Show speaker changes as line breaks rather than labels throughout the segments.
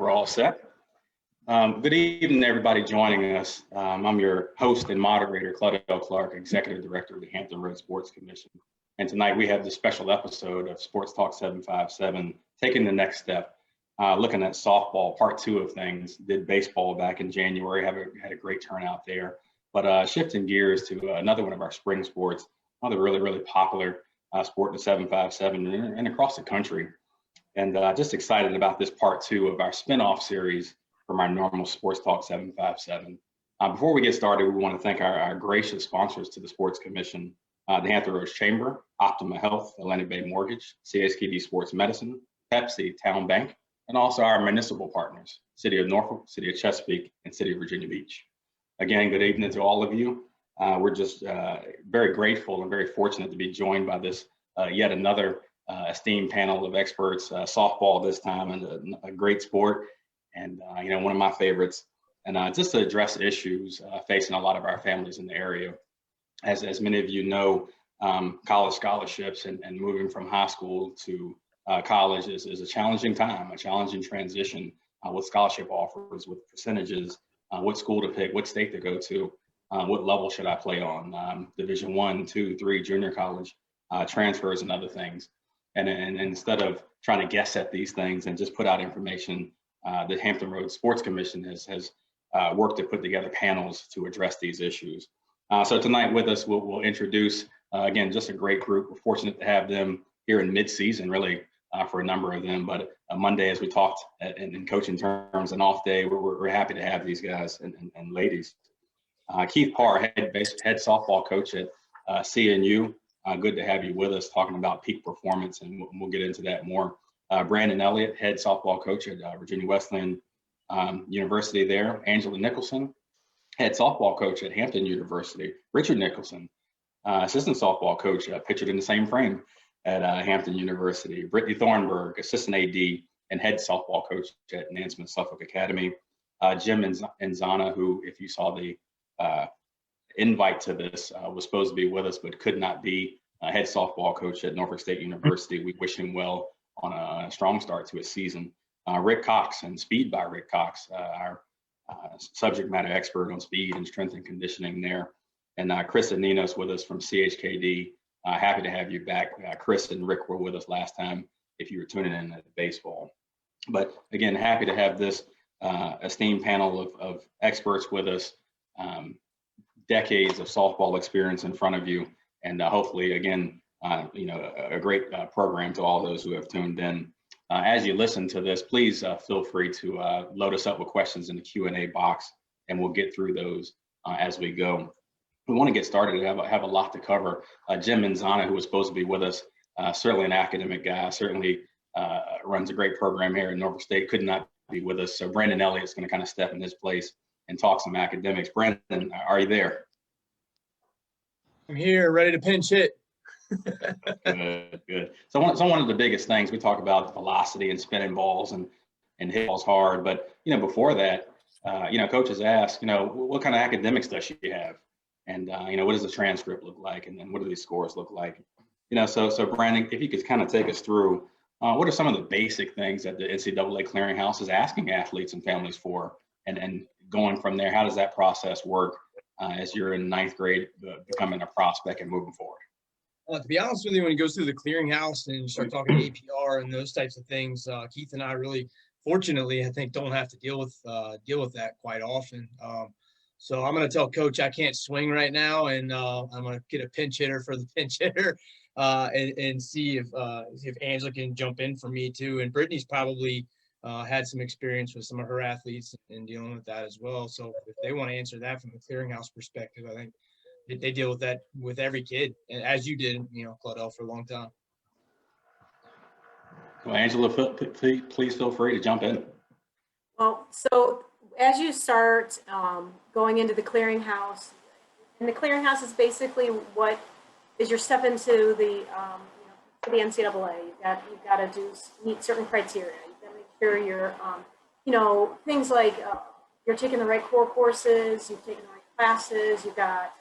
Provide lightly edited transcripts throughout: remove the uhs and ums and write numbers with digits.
we're all set. Good evening, everybody joining us. I'm your host and moderator, Claudel Clark, Executive Director of the Hampton Road Sports Commission. And tonight we have this special episode of Sports Talk 757, taking the next step, looking at softball, part two of things. Did baseball back in January, had a great turnout there. But shifting gears to another one of our spring sports, another really popular sport in the 757 and across the country. And just excited about this part two of our spinoff series from our normal Sports Talk 757. Before we get started, we want to thank our gracious sponsors to the Sports Commission, the Hampton Roads Chamber, Optima Health, Atlantic Bay Mortgage, CSKD Sports Medicine, Pepsi, Town Bank, and also our municipal partners, City of Norfolk, City of Chesapeake, and City of Virginia Beach. Again, good evening to all of you. We're just very grateful and very fortunate to be joined by this yet another esteemed panel of experts, softball this time, and a great sport, and one of my favorites. And just to address issues facing a lot of our families in the area. As many of you know, college scholarships and moving from high school to college is a challenging time, a challenging transition with scholarship offers, with percentages, what school to pick, what state to go to, what level should I play on, Division 1, 2, 3, junior college, transfers and other things. And instead of trying to guess at these things and just put out information, the Hampton Roads Sports Commission has worked to put together panels to address these issues. So tonight with us, we'll introduce, again, just a great group. We're fortunate to have them here in mid-season, really, for a number of them. But Monday, as we talked in coaching terms, an off day, we're happy to have these guys and ladies. Keith Parr, head softball coach at CNU. Good to have you with us talking about peak performance, and we'll get into that more. Brandon Elliott, head softball coach at Virginia Wesleyan University there. Angela Nicholson, head softball coach at Hampton University. Richard Nicholson, assistant softball coach, pictured in the same frame at Hampton University. Brittany Thornburg, assistant AD and head softball coach at Nansemond-Suffolk Academy. Jim Ncaa, who, if you saw the invite to this, was supposed to be with us but could not be, head softball coach at Norfolk State University. We wish him well on a strong start to his season. Rick Cox, and Speed by Rick Cox, our subject matter expert on speed and strength and conditioning there. And Chris Aninos with us from CHKD. Happy to have you back. Chris and Rick were with us last time if you were tuning in at baseball. But again, happy to have this esteemed panel of experts with us. Decades of softball experience in front of you, and hopefully, again, a great program to all those who have tuned in. As you listen to this, please feel free to load us up with questions in the Q&A box, and we'll get through those as we go. We want to get started. We have a lot to cover. Jim Ncaa, who was supposed to be with us, certainly an academic guy, certainly runs a great program here at Norfolk State, could not be with us. So Brandon Elliott is going to kind of step in his place and talk some academics. Brandon, are you there?
I'm here, ready to pinch hit.
Good. So one of the biggest things we talk about velocity and spinning balls and hit balls hard. But before that, coaches ask, what kind of academics does she have, and what does the transcript look like, and then what do these scores look like? So Brandon, if you could kind of take us through, what are some of the basic things that the NCAA clearinghouse is asking athletes and families for, and going from there, how does that process work as you're in ninth grade, becoming a prospect and moving forward?
To be honest with you, when it goes through the clearinghouse and you start talking APR and those types of things, Keith and I really, fortunately, I think don't have to deal with that quite often. So I'm going to tell Coach I can't swing right now, and I'm going to get a pinch hitter for the pinch hitter, and see if Angela can jump in for me too. And Brittany's probably had some experience with some of her athletes and dealing with that as well. So if they want to answer that from the clearinghouse perspective, I think they deal with that with every kid, and as you did, Claudel, for a long time.
Well, Angela, please feel free to jump in.
Well, so as you start going into the clearinghouse, and the clearinghouse is basically what is your step into the to the NCAA. You've got to meet certain criteria. You've got to make sure you're things like you're taking the right core courses, you've taken the right classes, you got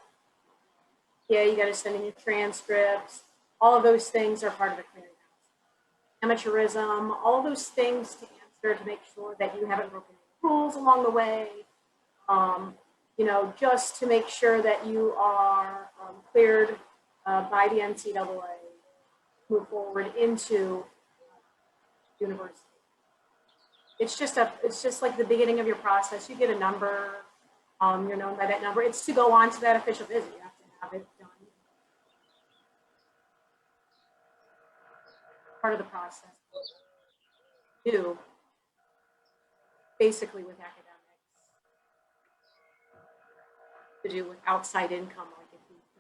to send in your transcripts. All of those things are part of the clearinghouse. Amateurism, all of those things to to make sure that you haven't broken any rules along the way. You know, just to make sure that you are cleared by the NCAA, move forward into university. It's just like the beginning of your process. You get a number, you're known by that number. It's to go on to that official visit. You have to have it done. Part of the process. Do basically with academics. To do with outside income, like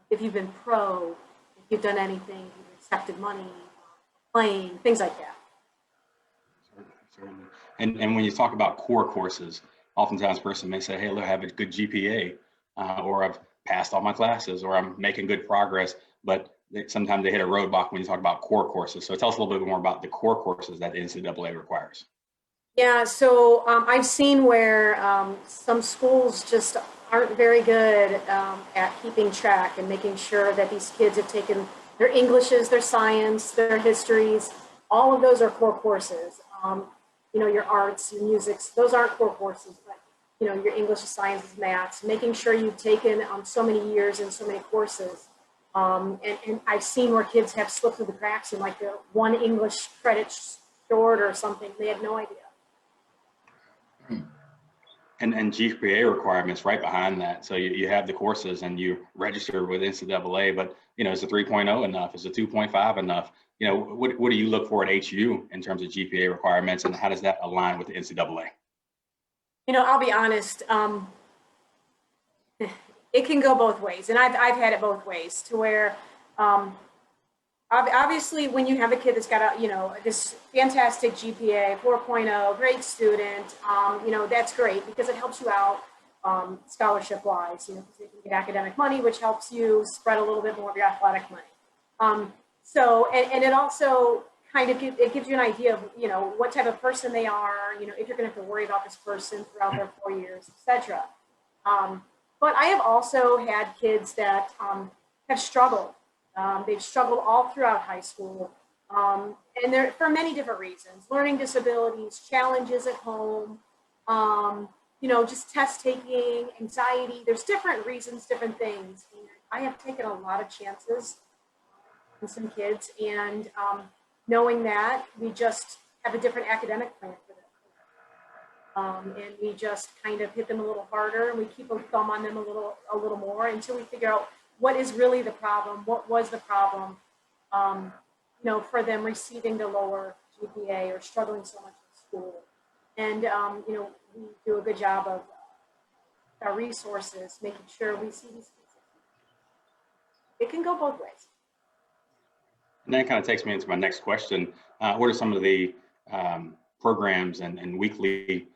if you've been pro, if you've done anything, if you've accepted money, playing, things like that.
Certainly. And when you talk about core courses, oftentimes a person may say, hey, look, I have a good GPA, or I've passed all my classes, or I'm making good progress, but sometimes they hit a roadblock when you talk about core courses. So tell us a little bit more about the core courses that the NCAA requires.
Yeah, so I've seen where some schools just aren't very good at keeping track and making sure that these kids have taken their Englishes, their science, their histories. All of those are core courses. You know, your arts, your musics, those aren't core courses, but you know, your English, sciences, maths, making sure you've taken so many years and so many courses. And I've seen where kids have slipped through the cracks and like they're one English credit short or something. They had no idea.
And GPA requirements right behind that. So you have the courses and you register with NCAA, but you know, is the 3.0 enough? Is the 2.5 enough? You know, what do you look for at HU in terms of GPA requirements, and how does that align with the NCAA?
You know, I'll be honest. It can go both ways, and I've had it both ways to where, obviously, when you have a kid that's got a, you know, this fantastic GPA, 4.0, great student, you know, that's great because it helps you out scholarship-wise, you know, because they can get academic money, which helps you spread a little bit more of your athletic money. So, and it also kind of it gives you an idea of, you know, what type of person they are, you know, if you're going to have to worry about this person throughout their 4 years, etc. But I have also had kids that have struggled. They've struggled all throughout high school, and they're for many different reasons: learning disabilities, challenges at home, you know, just test taking, anxiety. There's different reasons, different things. And I have taken a lot of chances on some kids, and knowing that we just have a different academic plan for them, and we just kind of hit them a little harder, and we keep a thumb on them a little more until we figure out what is really the problem, what was the problem, you know, for them receiving the lower GPA or struggling so much in school. And, you know, we do a good job of our resources, making sure we see these kids. It can go both ways.
And that kind of takes me into my next question. What are some of the programs and weekly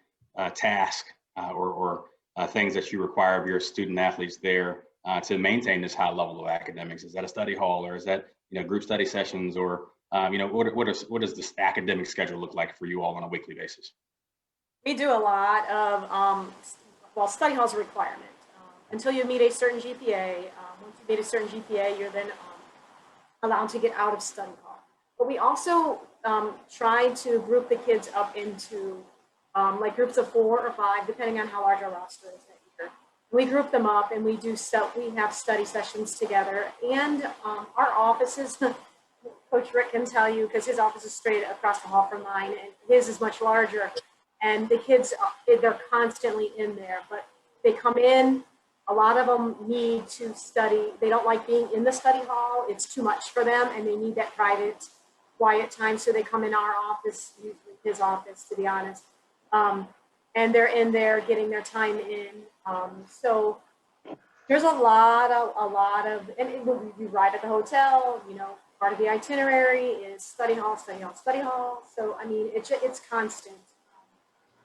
tasks or things that you require of your student athletes there to maintain this high level of academics? Is that a study hall, or is that, you know, group study sessions, or you know, what does this academic schedule look like for you all on a weekly basis?
We do a lot of well, study hall is a requirement until you meet a certain GPA. Once you meet a certain GPA, you're then allowed to get out of study hall. But we also try to group the kids up into like groups of 4 or 5, depending on how large our roster is that year. We group them up and we have study sessions together. And our offices, Coach Rick can tell you, because his office is straight across the hall from mine, and his is much larger. And the kids, they're constantly in there, but they come in. A lot of them need to study. They don't like being in the study hall. It's too much for them, and they need that private, quiet time. So they come in our office, usually his office, to be honest. And they're in there getting their time in. So there's a lot of, and we ride at the hotel, you know, part of the itinerary is study hall, study hall, study hall. So, I mean, it's constant.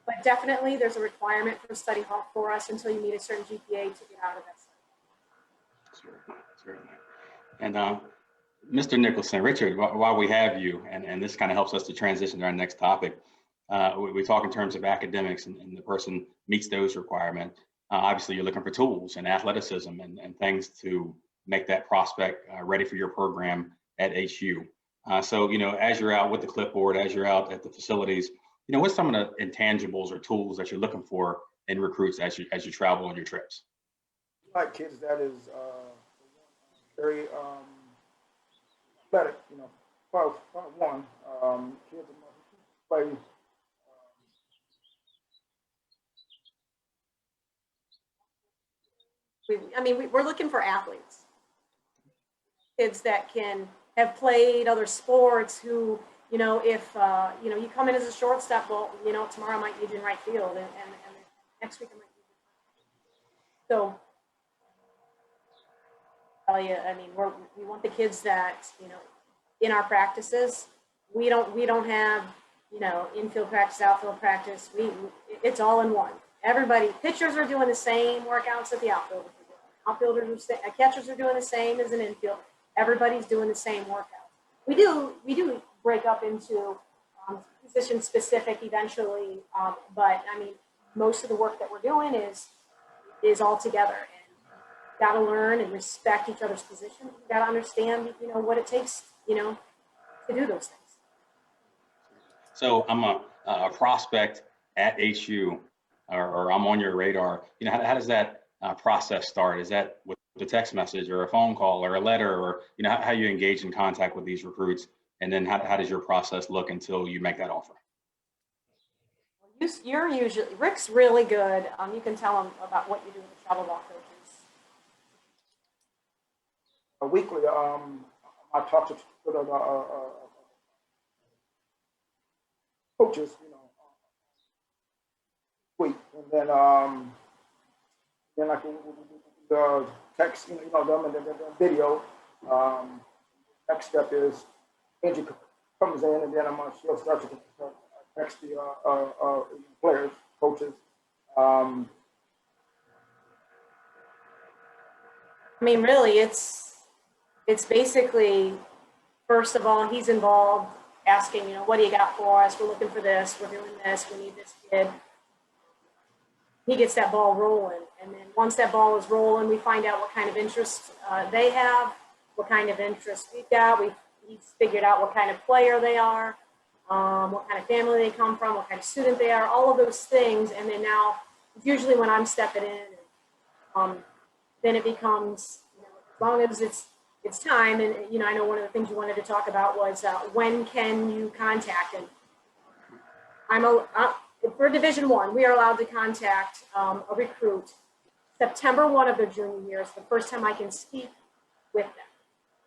But definitely there's a requirement for study hall for us until you meet a certain GPA to get out of that study.
Certainly. And Mr. Nicholson, Richard, while we have you, and this kind of helps us to transition to our next topic, we talk in terms of academics and the person meets those requirements. Obviously, you're looking for tools and athleticism and things to make that prospect ready for your program at HU. So, you know, as you're out with the clipboard, as you're out at the facilities, what's some of the intangibles or tools that you're looking for in recruits as you travel on your trips?
Like kids that is very athletic, part one. Kids that play.
We're looking for athletes, kids that can have played other sports who, if, you come in as a shortstop, well, tomorrow I might need you in right field and next week I might need you. So, tell you, we want the kids that, in our practices, we don't have, infield practice, outfield practice. It's all in one. Everybody, pitchers are doing the same workouts that the outfielders are doing. Outfielders catchers are doing the same as an infield. Everybody's doing the same workout. We do break up into position specific eventually, but most of the work that we're doing is all together. And got to learn and respect each other's position. You got to understand, what it takes, to do those things.
So I'm a prospect at HU, or I'm on your radar. How does that process start? Is that with a text message or a phone call or a letter, or how you engage in contact with these recruits? And then how does your process look until you make that offer?
You're usually, Rick's really good. You can tell him about what you do with the travel ball coaches.
Weekly, I talk to the coaches, week, and then like the text, them and the video. Next step is Angie comes in, and then she'll start to text the players, coaches.
Really, it's basically, first of all, he's involved, asking, what do you got for us? We're looking for this. We're doing this. We need this kid. He gets that ball rolling, and then once that ball is rolling, we find out what kind of interest they have, what kind of interest we've got. He's figured out what kind of player they are, what kind of family they come from, what kind of student they are, all of those things. And then now, usually when I'm stepping in, then it becomes, as long as it's time. And I know one of the things you wanted to talk about was when can you contact? And for Division I, we are allowed to contact a recruit September 1 of their junior year. It's the first time I can speak with them.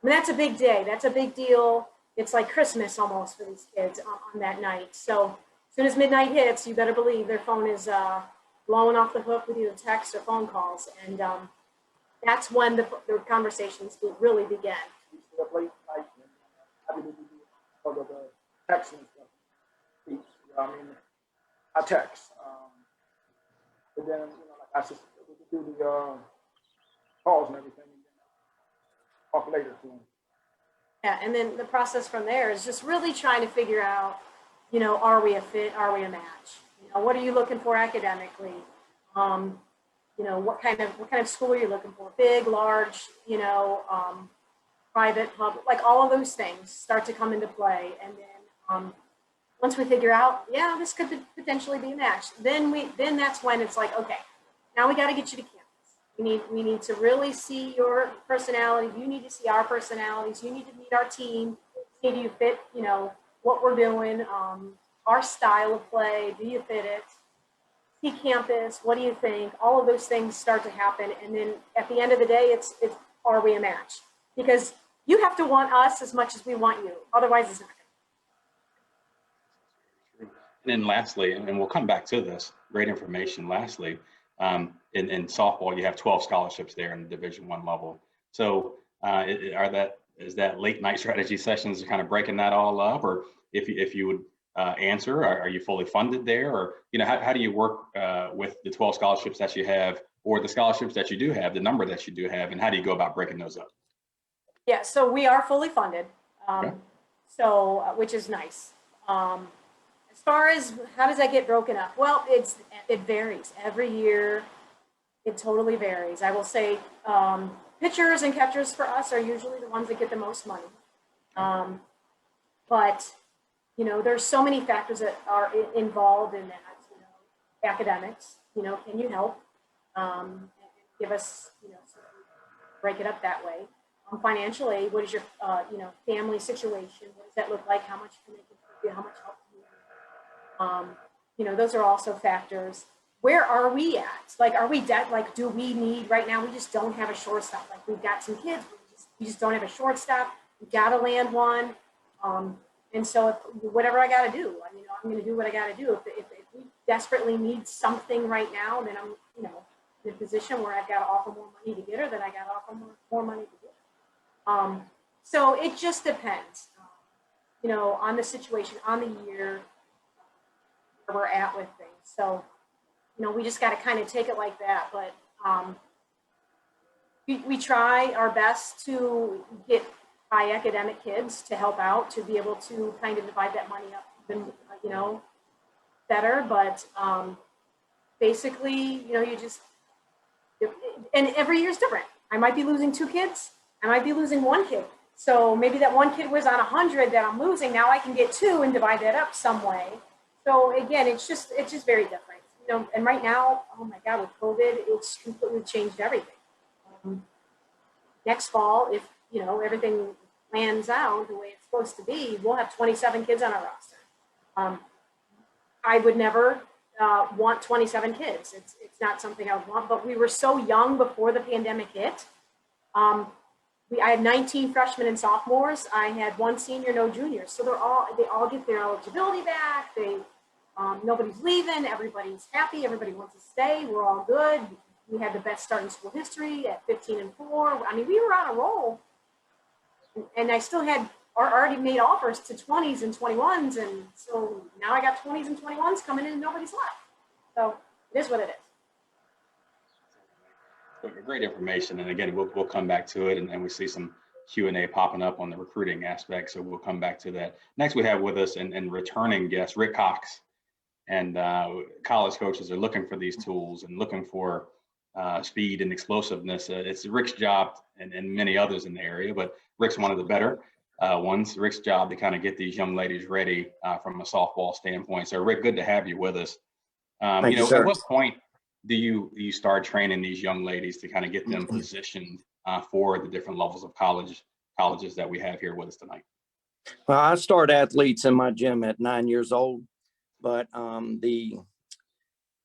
That's a big day. That's a big deal. It's like Christmas almost for these kids on that night. So as soon as midnight hits, you better believe their phone is blowing off the hook with either text or phone calls. And that's when the conversations will really begin.
Late night, and the text and stuff. I text, but then I just do the calls and everything, and then talk later to them.
Yeah, and then the process from there is just really trying to figure out, are we a fit? Are we a match? What are you looking for academically? What kind of school are you looking for? Big, large, private, public, like all of those things start to come into play. And then once we figure out, yeah, this could potentially be a match, then that's when it's like, okay, now we got to get you to campus. We need to really see your personality. You need to see our personalities. You need to meet our team. See, do you fit, what we're doing, our style of play? Do you fit it? See campus. What do you think? All of those things start to happen. And then at the end of the day, it's are we a match? Because you have to want us as much as we want you. Otherwise, it's not going to.
And then lastly, and we'll come back to this, great information. Lastly, in softball, you have 12 scholarships there in the Division I level. So is that late night strategy sessions kind of breaking that all up? Or if you would answer, are you fully funded there? Or, how do you work with the 12 scholarships that you have, or the scholarships that you do have, the number that you do have, and how do you go about breaking those up?
Yeah, so we are fully funded,
Okay.
Which is nice. As far as how does that get broken up? Well, it varies every year. It totally varies. I will say pitchers and catchers for us are usually the ones that get the most money. But there's so many factors that are involved in that. Academics, can you help? And give us, break it up that way. Financial aid, what is your, family situation? What does that look like? How much can they contribute? How much help can you need? Those are also factors. Where are we at? Like, are we like, do we need right now? We just don't have a shortstop. Like, we've got some kids, we just don't have a shortstop. We got to land one. And so whatever I got to do, I'm going to do what I got to do. If we desperately need something right now, then I'm, in a position where I've got to offer more money to get her, then I got to offer more money to get her. So it just depends, on the situation, on the year, where we're at with things. So, we just got to kind of take it like that. But we try our best to get high academic kids to help out, to be able to kind of divide that money up even, better. But basically, you just, and every year is different. I might be losing 2 kids. I might be losing 1 kid. So maybe that 1 kid was on 100 that I'm losing. Now I can get 2 and divide that up some way. So again, it's just very different. And right now, oh my God, with COVID, it's completely changed everything. Next fall, if, everything plans out the way it's supposed to be, we'll have 27 kids on our roster. I would never want 27 kids. It's not something I would want, but we were so young before the pandemic hit. I had 19 freshmen and sophomores. I had 1 senior, no juniors. So they all get their eligibility back. Nobody's leaving. Everybody's happy. Everybody wants to stay. We're all good. We had the best start in school history at 15-4. I mean, we were on a roll, and I still had already made offers to 20s and 21s. And so now I got 20s and 21s coming in and nobody's left. So it is what it is.
Great information. And again, we'll come back to it, and we see some Q&A popping up on the recruiting aspect. So we'll come back to that. Next, we have with us and returning guest, Rick Cox. And college coaches are looking for these tools and looking for speed and explosiveness. It's Rick's job and many others in the area, but Rick's one of the better ones. Rick's job to kind of get these young ladies ready from a softball standpoint. So Rick, good to have you with us.
Thank you, sir.
At what point do you start training these young ladies to kind of get them positioned for the different levels of colleges that we have here with us tonight?
Well, I start athletes in my gym at 9 years old, but the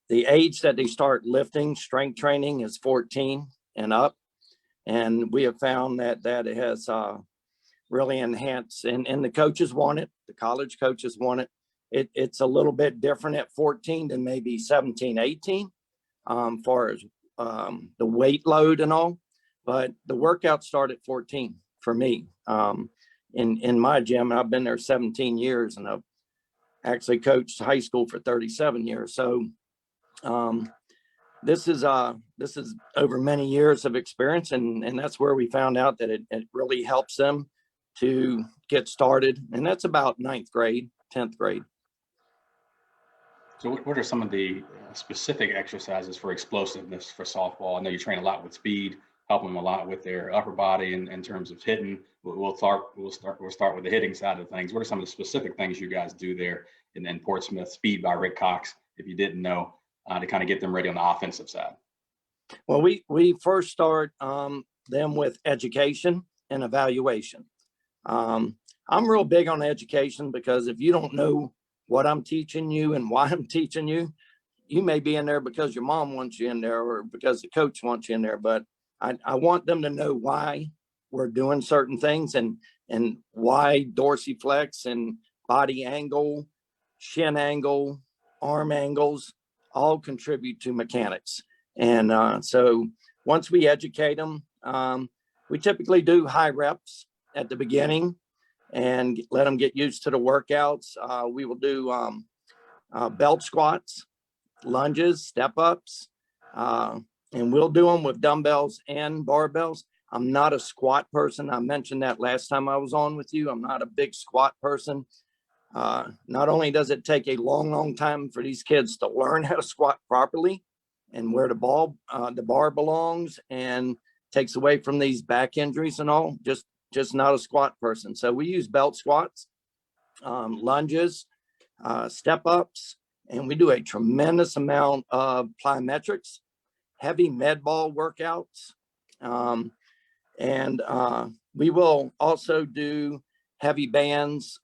age that they start lifting, strength training, is 14 and up. And we have found that it has really enhanced, and the coaches want it, the college coaches want it. It's a little bit different at 14 than maybe 17, 18, far as the weight load and all. But the workouts start at 14 for me. In my gym, I've been there 17 years, and I've actually coached high school for 37 years. So this is over many years of experience, and that's where we found out that it really helps them to get started. And that's about 9th grade, 10th grade.
So what are some of the specific exercises for explosiveness for softball? I know you train a lot with speed, help them a lot with their upper body in terms of hitting. We'll start with the hitting side of things. What are some of the specific things you guys do there in Portsmouth? Speed by Rick Cox, if you didn't know, to kind of get them ready on the offensive side.
Well, we first start them with education and evaluation. I'm real big on education, because if you don't know what I'm teaching you and why I'm teaching you, you may be in there because your mom wants you in there or because the coach wants you in there. But I want them to know why we're doing certain things and why dorsiflex and body angle, shin angle, arm angles all contribute to mechanics. And so once we educate them, we typically do high reps at the beginning and let them get used to the workouts. We will do belt squats, lunges, step ups, and we'll do them with dumbbells and barbells. I'm not a squat person. I mentioned that last time I was on with you. I'm not a big squat person. Not only does it take a long time for these kids to learn how to squat properly and where the bar belongs, and takes away from these back injuries and all, just not a squat person. So we use belt squats, lunges, step ups, and we do a tremendous amount of plyometrics, heavy med ball workouts. And we will also do heavy bands,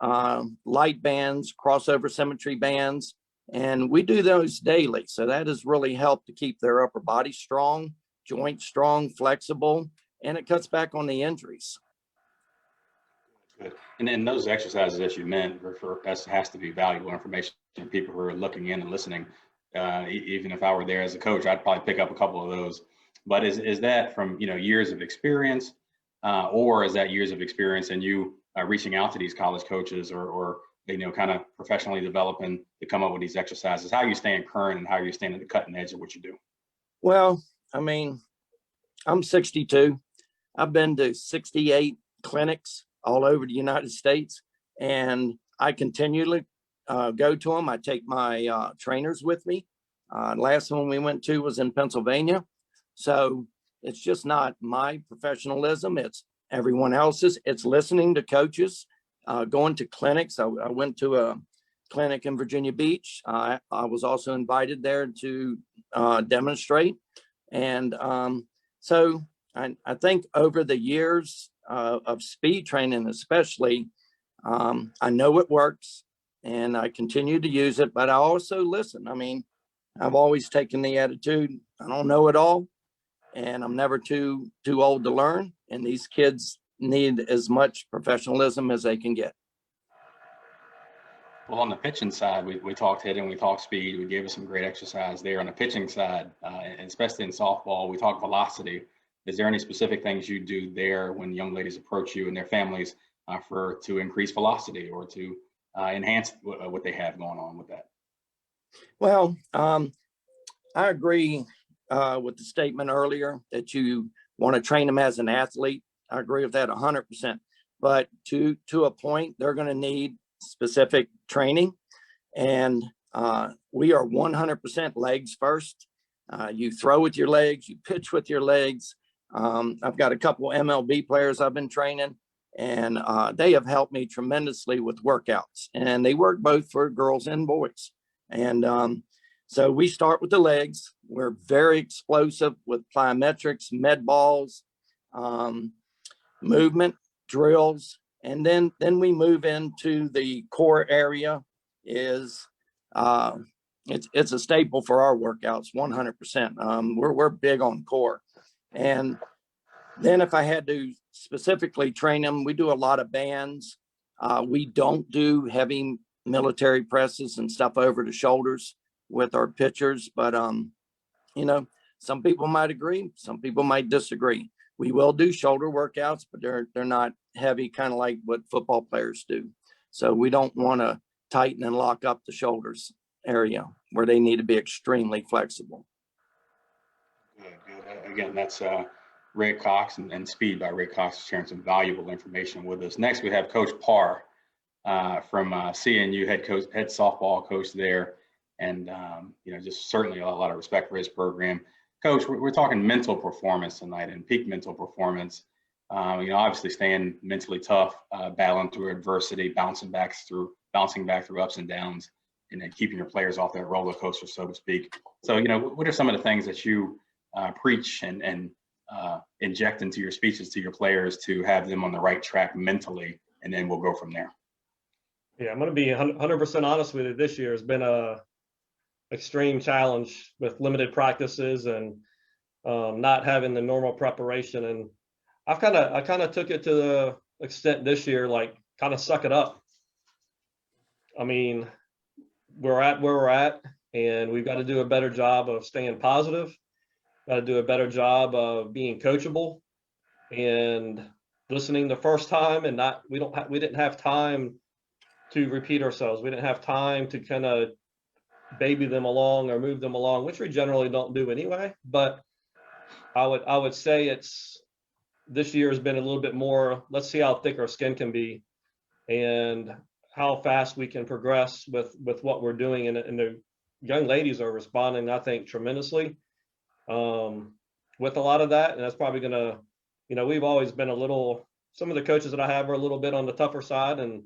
light bands, crossover symmetry bands, and we do those daily. So that has really helped to keep their upper body strong, joints strong, flexible, and it cuts back on the injuries.
Good. And then those exercises that you meant that has to be valuable information for people who are looking in and listening. Even if I were there as a coach, I'd probably pick up a couple of those. But is that from years of experience, or is that years of experience and you reaching out to these college coaches or kind of professionally developing to come up with these exercises? How are you staying current and how are you staying at the cutting edge of what you do?
Well, I mean, I'm 62. I've been to 68 clinics all over the United States, and I continually go to them. I take my trainers with me. Last one we went to was in Pennsylvania. So it's just not my professionalism. It's everyone else's. It's listening to coaches, going to clinics. I went to a clinic in Virginia Beach. I was also invited there to demonstrate. And so I think over the years of speed training, especially, I know it works and I continue to use it, but I also listen. I mean, I've always taken the attitude, I don't know it all, and I'm never too old to learn. And these kids need as much professionalism as they can get.
Well, on the pitching side, we talked hitting, we talked speed, we gave us some great exercise there. On the pitching side, and especially in softball, we talk velocity. Is there any specific things you do there when young ladies approach you and their families to increase velocity or to enhance what they have going on with that?
Well, I agree with the statement earlier that you want to train them as an athlete. I agree with that 100%. But to a point, they're going to need specific training, and we are 100% legs first. You throw with your legs, you pitch with your legs. I've got a couple MLB players I've been training, and they have helped me tremendously with workouts, and they work both for girls and boys. And so we start with the legs. We're very explosive with plyometrics, med balls, movement, drills, and then we move into the core area. It's a staple for our workouts, 100%. We're big on core. And then if I had to specifically train them, we do a lot of bands. We don't do heavy military presses and stuff over the shoulders with our pitchers, but some people might agree, some people might disagree. We will do shoulder workouts, but they're not heavy, kind of like what football players do. So we don't want to tighten and lock up the shoulders area where they need to be extremely flexible.
Good. Again, that's Rick Cox and Speed by Rick Cox sharing some valuable information with us. Next, we have Coach Parr from CNU, head softball coach there, and just certainly a lot of respect for his program. Coach, we're talking mental performance tonight and peak mental performance. Obviously staying mentally tough, battling through adversity, bouncing back through ups and downs, and then keeping your players off that roller coaster, so to speak. So, what are some of the things that you preach and inject into your speeches to your players to have them on the right track mentally, and then we'll go from there?
Yeah, I'm going to be 100% honest with you. This year has been a extreme challenge with limited practices and not having the normal preparation. And I kind of took it to the extent this year, like kind of suck it up. I mean, we're at where we're at, and we've got to do a better job of staying positive. Got to do a better job of being coachable and listening the first time, and we didn't have time to repeat ourselves. We didn't have time to kind of baby them along or move them along, which we generally don't do anyway. But I would say this year has been a little bit more, let's see how thick our skin can be and how fast we can progress with what we're doing. And the young ladies are responding, I think, tremendously with a lot of that. And that's probably going to, we've always been some of the coaches that I have are a little bit on the tougher side. And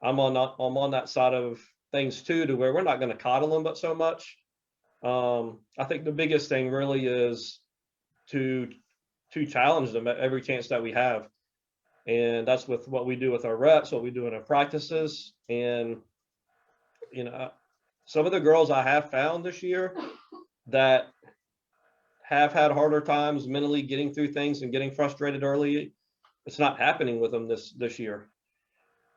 I'm on that side of things too, to where we're not going to coddle them, but so much. I think the biggest thing really is to challenge them at every chance that we have. And that's with what we do with our reps, what we do in our practices. And, you know, some of the girls I have found this year that have had harder times mentally getting through things and getting frustrated early, it's not happening with them this year.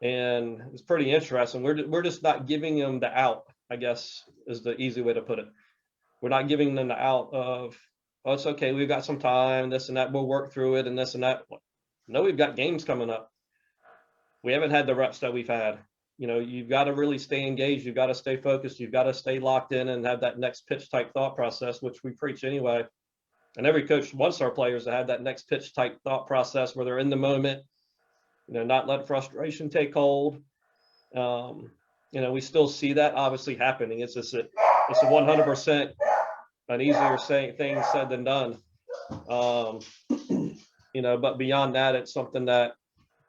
And it's pretty interesting. We're just not giving them the out, I guess, is the easy way to put it. We're not giving them the out of, oh, it's okay, we've got some time, this and that, we'll work through it and this and that. No, we've got games coming up. We haven't had the reps that we've had. You know, you've got to really stay engaged. You've got to stay focused. You've got to stay locked in and have that next pitch type thought process, which we preach anyway. And every coach wants our players to have that next pitch type thought process where they're in the moment, you know, not let frustration take hold. You know, we still see that obviously happening. It's a 100% an easier thing said than done. You know, but beyond that, it's something that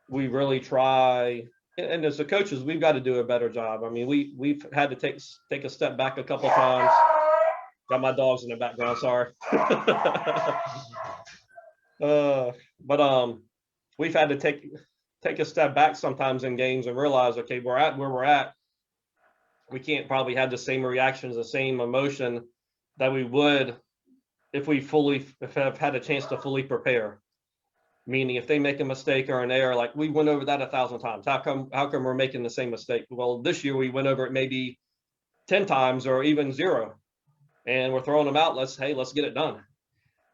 we really try. And as the coaches, we've got to do a better job. I mean, we've had to take a step back a couple of times. Got my dogs in the background, sorry. But we've had to take a step back sometimes in games and realize, okay, we're at where we're at. We can't probably have the same reactions, the same emotion that we would if we have had a chance to fully prepare. Meaning if they make a mistake or an error, like we went over that 1,000 times. How come we're making the same mistake? Well, this year we went over it maybe 10 times or even 0. And we're throwing them out. Let's get it done.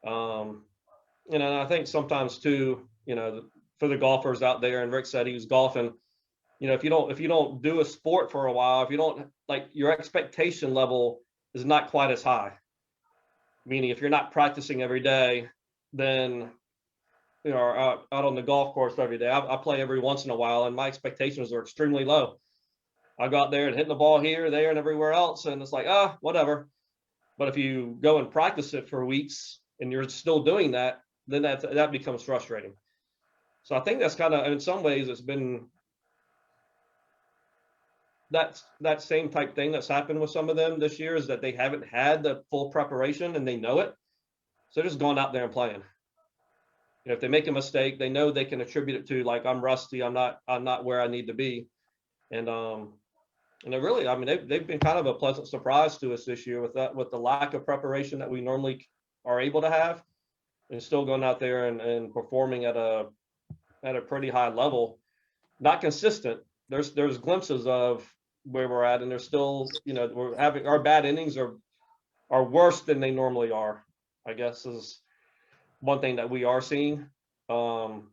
You know, and I think sometimes too, you know, for the golfers out there, and Rick said he was golfing, you know, if you don't do a sport for a while, if you don't, like, your expectation level is not quite as high. Meaning if you're not practicing every day, then, you know, out on the golf course every day. I play every once in a while, and my expectations are extremely low. I go out there and hitting the ball here, there, and everywhere else, and it's like, whatever. But if you go and practice it for weeks and you're still doing that, then that becomes frustrating. So I think that's kind of, in some ways, it's been that same type thing that's happened with some of them this year, is that they haven't had the full preparation and they know it. So they're just going out there and playing. You know, if they make a mistake, they know they can attribute it to, like, I'm rusty, I'm not where I need to be. And they really, I mean, they've been kind of a pleasant surprise to us this year with the lack of preparation that we normally are able to have, and still going out there and performing at a pretty high level. Not consistent. There's glimpses of where we're at, and there's still, you know, we're having, our bad innings are worse than they normally are, I guess, is one thing that we are seeing. You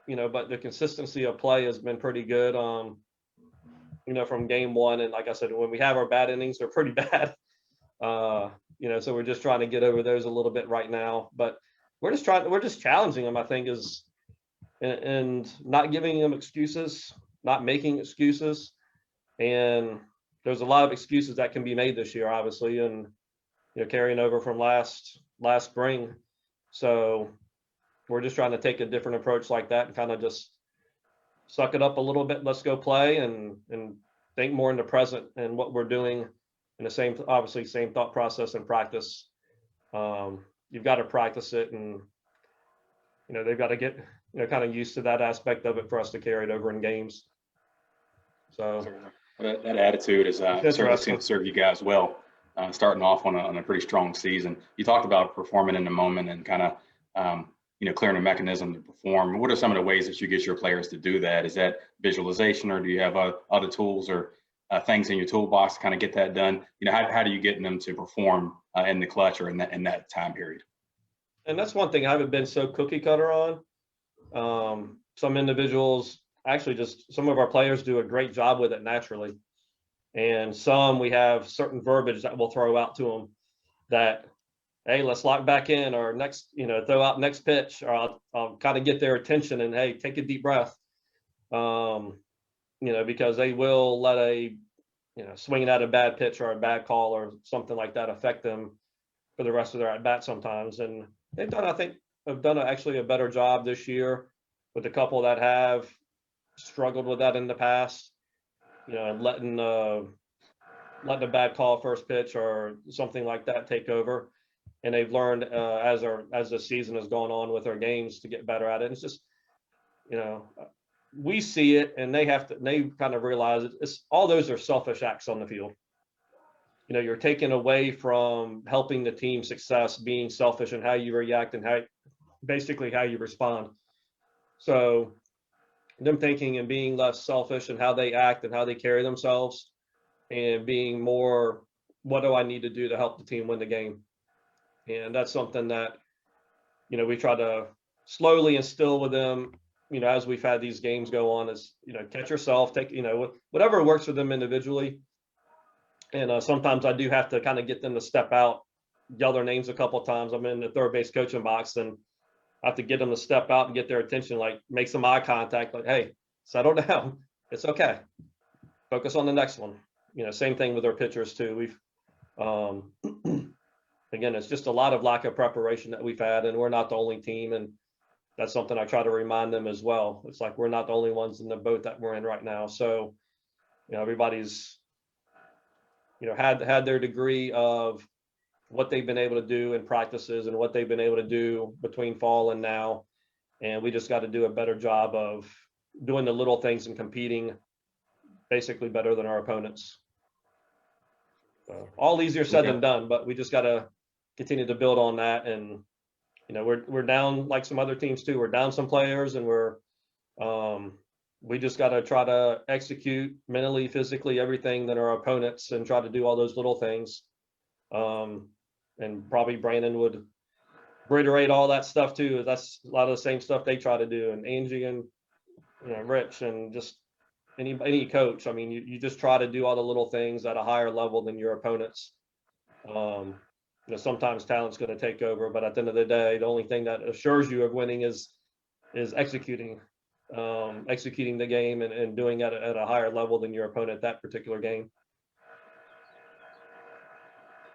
know, but the consistency of play has been pretty good. You know, from game one, and like I said, when we have our bad innings, they're pretty bad. You know, so we're just trying to get over those a little bit right now. But we're just challenging them, I think, and not giving them excuses, not making excuses. And there's a lot of excuses that can be made this year, obviously, and, you know, carrying over from last spring. So we're just trying to take a different approach like that and kind of just suck it up a little bit. Let's go play and think more in the present and what we're doing in the same thought process and practice. You've got to practice it, and, you know, they've got to get, you know, kind of used to that aspect of it for us to carry it over in games. So
that attitude is certainly seems to serve you guys well, starting off on a pretty strong season. You talked about performing in the moment and kind of, you know, clearing a mechanism to perform. What are some of the ways that you get your players to do that? Is that visualization, or do you have other tools or things in your toolbox to kind of get that done? You know, how do you get them to perform in the clutch or in that time period?
And that's one thing I haven't been so cookie cutter on. Some individuals, actually just some of our players, do a great job with it naturally. And some, we have certain verbiage that we'll throw out to them that, hey, let's lock back in, or next, you know, throw out next pitch, or I'll kind of get their attention and, hey, take a deep breath. You know, because they will let swinging at a bad pitch or a bad call or something like that affect them for the rest of their at bat sometimes. And they've done, I think, actually a better job this year with a couple that have struggled with that in the past. and letting a bad call first pitch or something like that take over. And they've learned as the season has gone on with our games to get better at it. And it's just, we see it, and they kind of realize it's all those are selfish acts on the field. You're taking away from helping the team success, being selfish in how you react and how you respond. So them thinking and being less selfish in how they act and how they carry themselves, and being more, what do I need to do to help the team win the game? And that's something that, we try to slowly instill with them, as we've had these games go on, is, catch yourself, take, whatever works for them individually. And sometimes I do have to kind of get them to step out, yell their names a couple of times. I'm in the third base coaching box, and I have to get them to step out and get their attention, like make some eye contact, like, hey, settle down. It's okay. Focus on the next one. Same thing with our pitchers too. We've, again, it's just a lot of lack of preparation that we've had, and we're not the only team. And that's something I try to remind them as well. It's like, we're not the only ones in the boat that we're in right now. So, everybody's, had their degree of what they've been able to do in practices and what they've been able to do between fall and now. And we just got to do a better job of doing the little things and competing basically better than our opponents. So, all easier said than done, but we just got to continue to build on that. And, we're down like some other teams too. We're down some players, and we just got to try to execute mentally, physically, everything than our opponents, and try to do all those little things. And probably Brandon would reiterate all that stuff too. That's a lot of the same stuff they try to do, and Angie and Rich, and just any coach. I mean, you just try to do all the little things at a higher level than your opponents. Sometimes talent's going to take over, but at the end of the day, the only thing that assures you of winning is executing the game and doing it at a higher level than your opponent that particular game.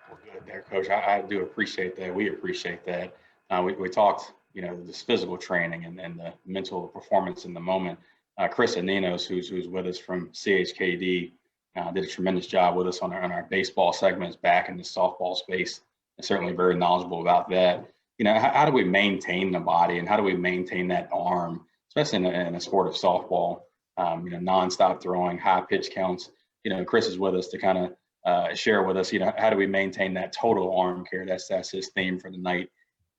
Well, good there, Coach. I do appreciate that. We appreciate that. We talked, this physical training and the mental performance in the moment. Chris Aninos, who's with us from CHKD, did a tremendous job with us on our baseball segments back in the softball space, and certainly very knowledgeable about that. How do we maintain the body, and how do we maintain that arm, especially in a sport of softball? Nonstop throwing, high pitch counts. Chris is with us to kind of share with us, how do we maintain that total arm care? That's his theme for the night.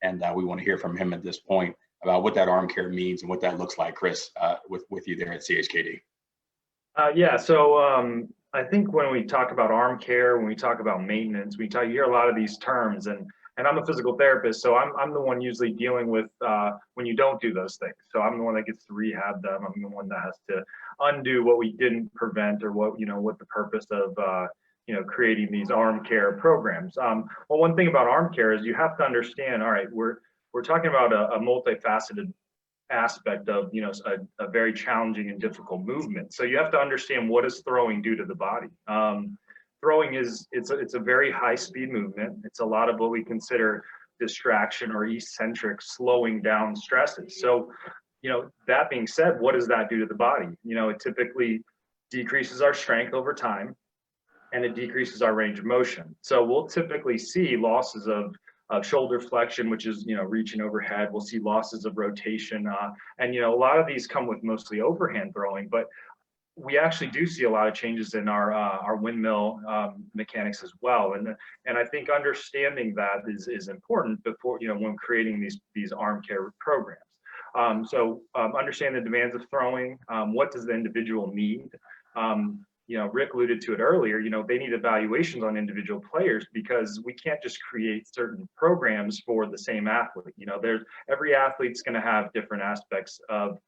And we want to hear from him at this point about what that arm care means and what that looks like, Chris, with you there at CHKD.
So I think when we talk about arm care, when we talk about maintenance, you hear a lot of these terms, and I'm a physical therapist, so I'm the one usually dealing with when you don't do those things. So I'm the one that gets to rehab them. I'm the one that has to undo what we didn't prevent, or what the purpose of creating these arm care programs. Well, one thing about arm care is you have to understand, all right, we're talking about a multifaceted aspect of a very challenging and difficult movement. So you have to understand, what does throwing do to the body? Throwing it's a very high speed movement. It's a lot of what we consider distraction or eccentric slowing down stresses. So that being said, what does that do to the body? It typically decreases our strength over time, and it decreases our range of motion. So we'll typically see losses of shoulder flexion, which is reaching overhead. We'll see losses of rotation, and a lot of these come with mostly overhand throwing, but we actually do see a lot of changes in our windmill mechanics as well. And I think understanding that is important before when creating these arm care programs. So understand the demands of throwing. What does the individual need? Rick alluded to it earlier, they need evaluations on individual players, because we can't just create certain programs for the same athlete. Every athlete's going to have different aspects of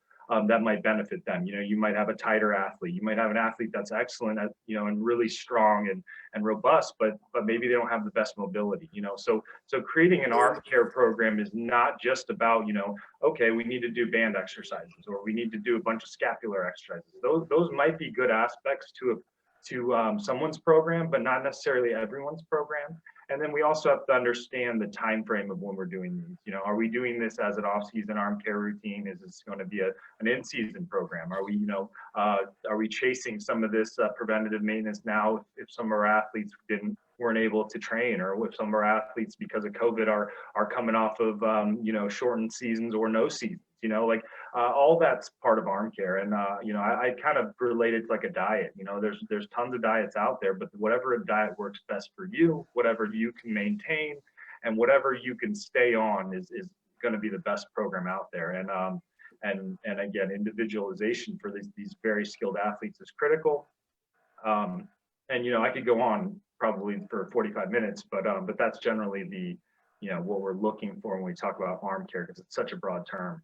that might benefit them. You might have a tighter athlete. You might have an athlete that's excellent at, and really strong and robust, but maybe they don't have the best mobility, So creating an arm care program is not just about, okay, we need to do band exercises, or we need to do a bunch of scapular exercises. Those might be good aspects to someone's program, but not necessarily everyone's program. And then we also have to understand the time frame of when we're doing these. You know, are we doing this as an off-season arm care routine? Is this going to be an in-season program? Are we, are we chasing some of this preventative maintenance now if some of our athletes weren't able to train, or if some of our athletes because of COVID are coming off of shortened seasons or no seasons? All that's part of arm care. And I kind of relate it to like a diet. There's tons of diets out there, but whatever diet works best for you, whatever you can maintain, and whatever you can stay on is going to be the best program out there. And again, individualization for these very skilled athletes is critical. And I could go on probably for 45 minutes, but that's generally what we're looking for when we talk about arm care, because it's such a broad term.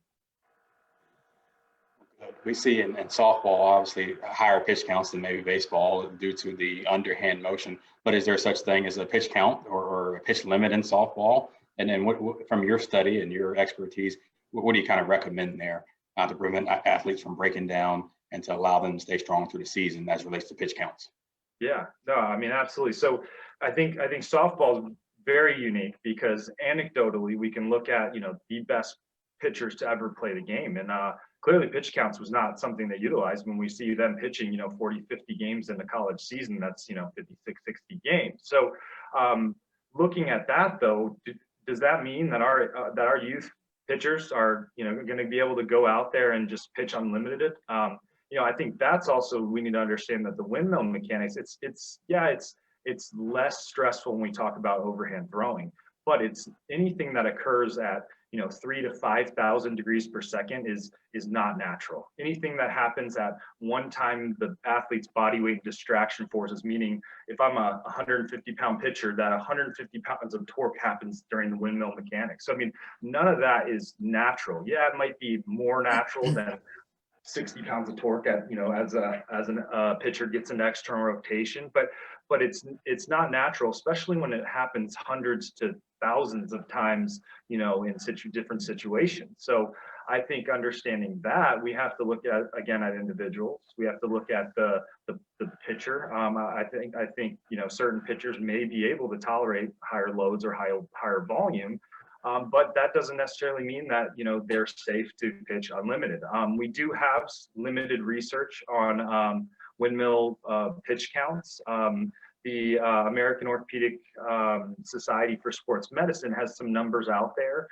We see in softball, obviously, higher pitch counts than maybe baseball due to the underhand motion. But is there such thing as a pitch count or a pitch limit in softball? And then what from your study and your expertise, what do you kind of recommend there to prevent athletes from breaking down and to allow them to stay strong through the season as relates to pitch counts?
Yeah, no, I mean, absolutely. So I think softball is very unique because anecdotally, we can look at, the best pitchers to ever play the game. And clearly pitch counts was not something they utilized. When we see them pitching, 40, 50 games in the college season, that's, 56, 60 games. So looking at that though, does that mean that our youth pitchers are, going to be able to go out there and just pitch unlimited? I think that's also, we need to understand that the windmill mechanics, it's less stressful when we talk about overhand throwing, but it's anything that occurs at 3,000 to 5,000 degrees per second is not natural. Anything that happens at one time the athlete's body weight distraction forces, meaning if I'm a 150-pound pitcher, that 150 pounds of torque happens during the windmill mechanics. So I mean, none of that is natural. Yeah, it might be more natural than 60 pounds of torque as a pitcher gets an external rotation, but it's not natural, especially when it happens hundreds to thousands of times, in different situations. So I think understanding that, we have to look at individuals. We have to look at the pitcher. I think certain pitchers may be able to tolerate higher loads or higher volume. But that doesn't necessarily mean that they're safe to pitch unlimited. We do have limited research on windmill pitch counts. The American Orthopedic Society for Sports Medicine has some numbers out there.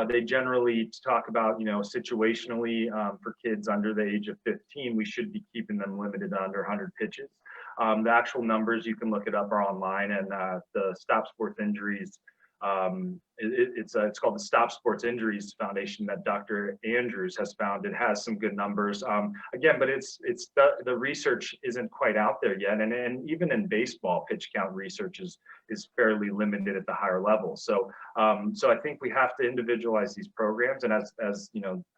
They generally talk about, situationally for kids under the age of 15, we should be keeping them limited to under 100 pitches. The actual numbers, you can look it up, are online, and the Stop Sports Injuries. It's called the Stop Sports Injuries Foundation that Dr. Andrews has found. It has some good numbers. Again, but it's the research isn't quite out there yet, and even in baseball, pitch count research is fairly limited at the higher level. So I think we have to individualize these programs, and as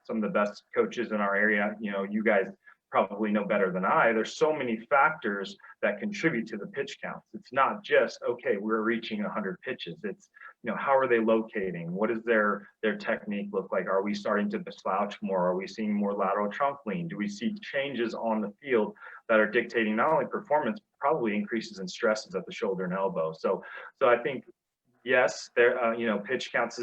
some of the best coaches in our area, you guys probably know better than I, there's so many factors that contribute to the pitch counts. It's not just, okay, we're reaching 100 pitches. It's, how are they locating? What does their technique look like? Are we starting to slouch more? Are we seeing more lateral trunk lean? Do we see changes on the field that are dictating not only performance, probably increases in stresses at the shoulder and elbow? So I think, yes, pitch counts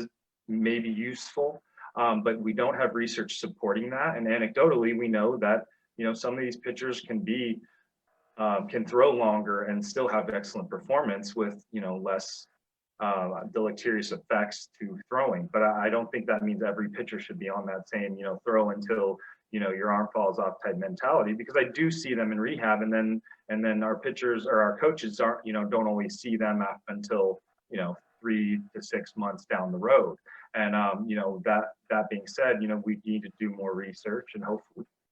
may be useful, but we don't have research supporting that. And anecdotally, we know that some of these pitchers can throw longer and still have excellent performance with less deleterious effects to throwing. But I don't think that means every pitcher should be on that same throw until your arm falls off type mentality, because I do see them in rehab, and then our pitchers or our coaches aren't don't always see them up until 3 to 6 months down the road. And that being said, we need to do more research, and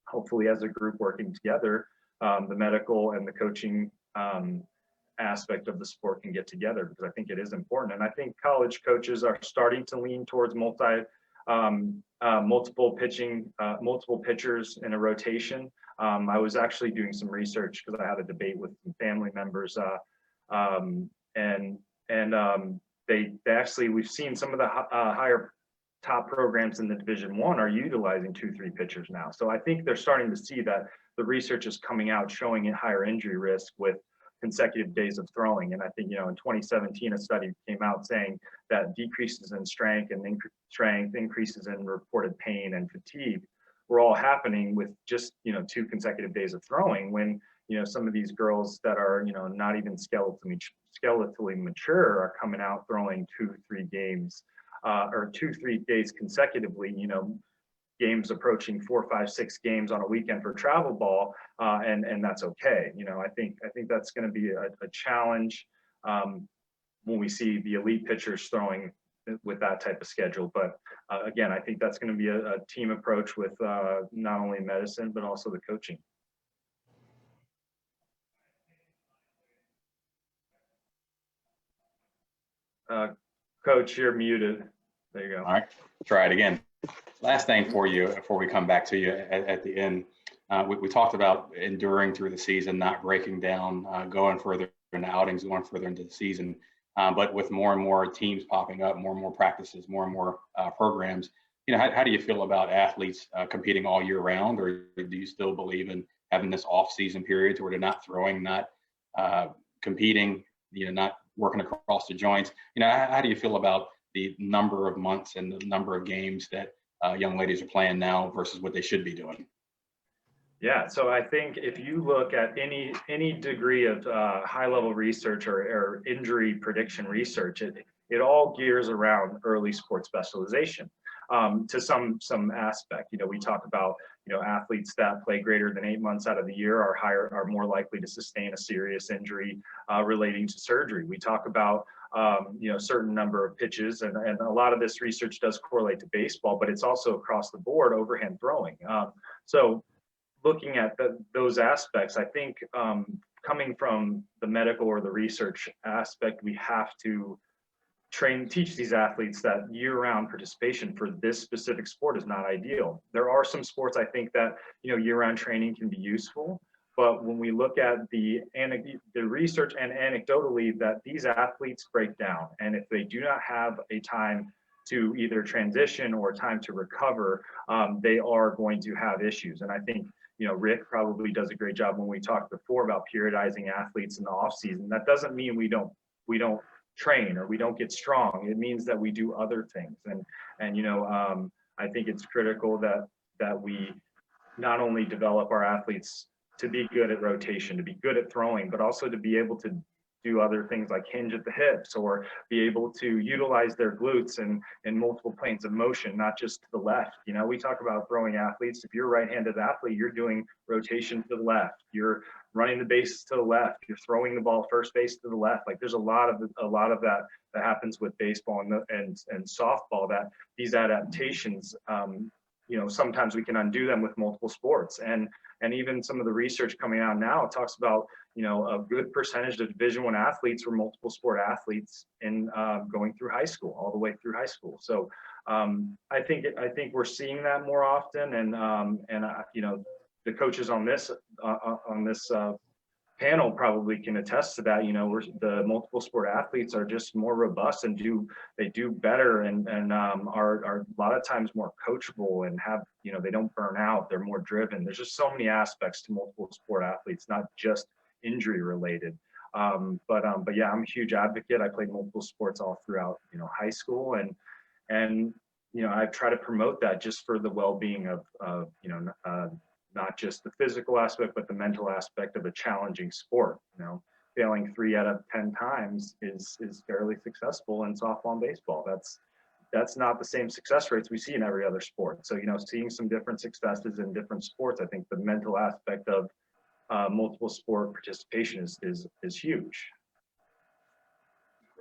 hopefully as a group working together, the medical and the coaching aspect of the sport can get together, because I think it is important. And I think college coaches are starting to lean towards multiple pitchers in a rotation. I was actually doing some research because I had a debate with some family members, they actually, we've seen some of the higher top programs in the Division I are utilizing 2-3 pitchers now. So I think they're starting to see that the research is coming out showing a higher injury risk with consecutive days of throwing. And I think, in 2017, a study came out saying that decreases in strength and increases in reported pain and fatigue were all happening with just, 2 consecutive days of throwing, when, some of these girls that are, not even skeletally mature are coming out throwing 2-3 games or 2-3 days consecutively, games approaching 4, 5, 6 games on a weekend for travel ball, and that's okay. I think that's going to be a challenge when we see the elite pitchers throwing with that type of schedule. But again, I think that's going to be a team approach with not only medicine but also the coaching. Coach, you're muted. There you go.
All right, try it again. Last thing for you before we come back to you at the end. We talked about enduring through the season, not breaking down, going further into outings, going further into the season. But with more and more teams popping up, more and more practices, more and more programs, how do you feel about athletes competing all year round, or do you still believe in having this off-season period where they're not throwing, not competing, not working across the joints? How do you feel about the number of months and the number of games that young ladies are playing now versus what they should be doing?
Yeah, so I think if you look at any degree of high-level research or injury prediction research, it all gears around early sport specialization to some aspect. We talk about athletes that play greater than 8 months out of the year are more likely to sustain a serious injury relating to surgery. We talk about certain number of pitches, and a lot of this research does correlate to baseball, but it's also across the board overhand throwing. So looking at those aspects, I think coming from the medical or the research aspect, we have to teach these athletes that year-round participation for this specific sport is not ideal. There are some sports I think that year-round training can be useful, but when we look at the research and anecdotally, that these athletes break down, and if they do not have a time to either transition or time to recover, they are going to have issues. And I think Rick probably does a great job when we talked before about periodizing athletes in the off season. That doesn't mean we don't train or we don't get strong. It means that we do other things. And I think it's critical that we not only develop our athletes to be good at rotation, to be good at throwing, but also to be able to do other things like hinge at the hips, or be able to utilize their glutes in multiple planes of motion, not just to the left. We talk about throwing athletes. If you're a right-handed athlete, you're doing rotation to the left. You're running the bases to the left. You're throwing the ball first base to the left. Like, there's a lot of that happens with baseball and softball, that these adaptations, sometimes we can undo them with multiple sports. And even some of the research coming out now talks about, a good percentage of Division I athletes were multiple sport athletes in going through high school, all the way through high school. So I think we're seeing that more often, and the coaches on this panel probably can attest to that. The multiple sport athletes are just more robust and they do better and are a lot of times more coachable and have, they don't burn out. They're more driven. There's just so many aspects to multiple sport athletes, not just injury related. But yeah, I'm a huge advocate. I played multiple sports all throughout, high school, and I try to promote that just for the well-being of not just the physical aspect, but the mental aspect of a challenging sport. Failing 3 out of 10 times is fairly successful in softball and baseball. That's not the same success rates we see in every other sport. So, seeing some different successes in different sports, I think the mental aspect of multiple sport participation is huge.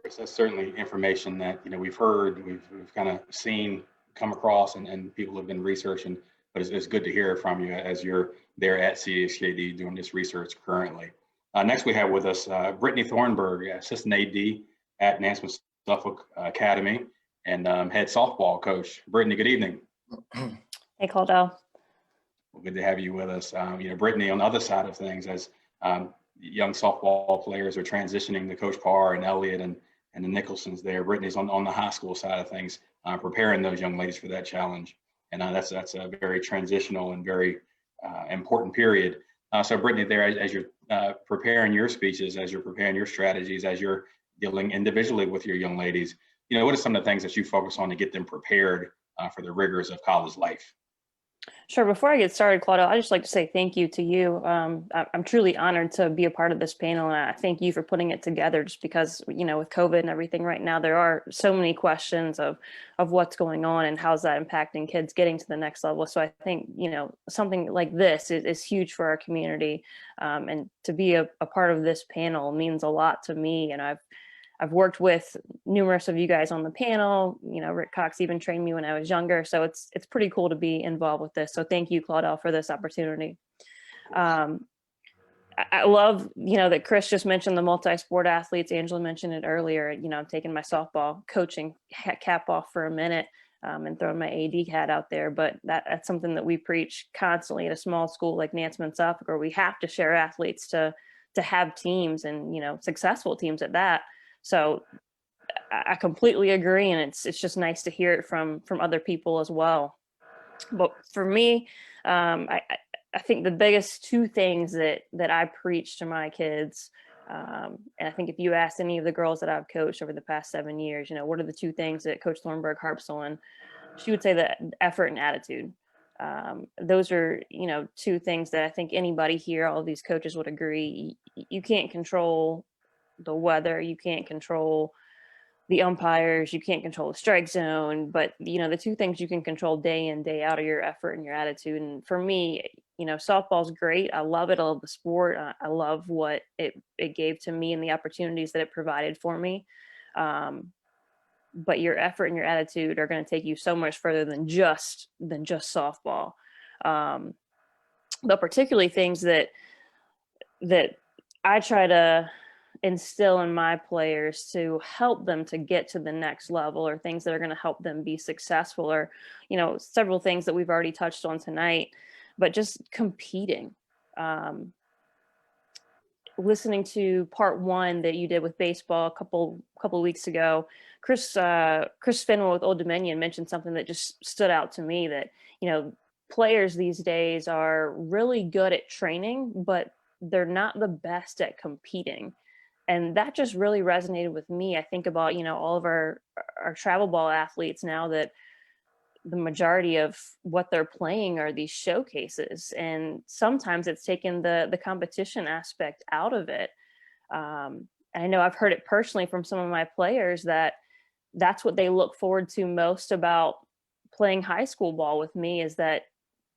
That's certainly information that we've heard, we've kind of seen, come across, and people have been researching. But it's good to hear from you as you're there at CHKD doing this research currently. Next, we have with us Brittany Thornburg, Assistant AD at Nansemond-Suffolk Academy and head softball coach. Brittany, good evening.
Hey, Coldo.
Well, good to have you with us. Brittany, on the other side of things, as young softball players are transitioning to Coach Parr and Elliott and the Nicholsons there, Brittany's on the high school side of things, preparing those young ladies for that challenge. And that's a very transitional and very important period. So Brittany, there, as you're preparing your speeches, as you're preparing your strategies, as you're dealing individually with your young ladies, what are some of the things that you focus on to get them prepared for the rigors of college life?
Sure. Before I get started, Claudio, I'd just like to say thank you to you. I'm truly honored to be a part of this panel, and I thank you for putting it together, just because, with COVID and everything right now, there are so many questions of what's going on and how's that impacting kids getting to the next level. So I think, something like this is huge for our community. And to be a part of this panel means a lot to me. And I've worked with numerous of you guys on the panel. Rick Cox even trained me when I was younger. So it's pretty cool to be involved with this. So thank you, Claudel, for this opportunity. I love, that Chris just mentioned the multi-sport athletes. Angela mentioned it earlier. I'm taking my softball coaching cap off for a minute and throwing my AD hat out there. But that's something that we preach constantly at a small school like Nansemond-Suffolk, where we have to share athletes to have teams and, successful teams at that. So I completely agree, and it's just nice to hear it from other people as well. But for me, I think the biggest two things that I preach to my kids, and I think if you ask any of the girls that I've coached over the past 7 years, what are the two things that Coach Thornburg harps on? She would say that effort and attitude. Those are, two things that I think anybody here, all of these coaches would agree. You can't control the weather, you can't control the umpires, you can't control the strike zone, but the two things you can control day in, day out are your effort and your attitude. And for me, softball's great. I love it. I love the sport. I love what it gave to me and the opportunities that it provided for me. But your effort and your attitude are going to take you so much further than just softball. But particularly things that I try to instill in my players to help them to get to the next level, or things that are going to help them be successful, or, several things that we've already touched on tonight, but just competing. Listening to part one that you did with baseball a couple weeks ago, Chris Finwell with Old Dominion mentioned something that just stood out to me, that, players these days are really good at training, but they're not the best at competing. And that just really resonated with me. I think about, all of our travel ball athletes now, that the majority of what they're playing are these showcases. And sometimes it's taken the competition aspect out of it. I know I've heard it personally from some of my players that that's what they look forward to most about playing high school ball with me, is that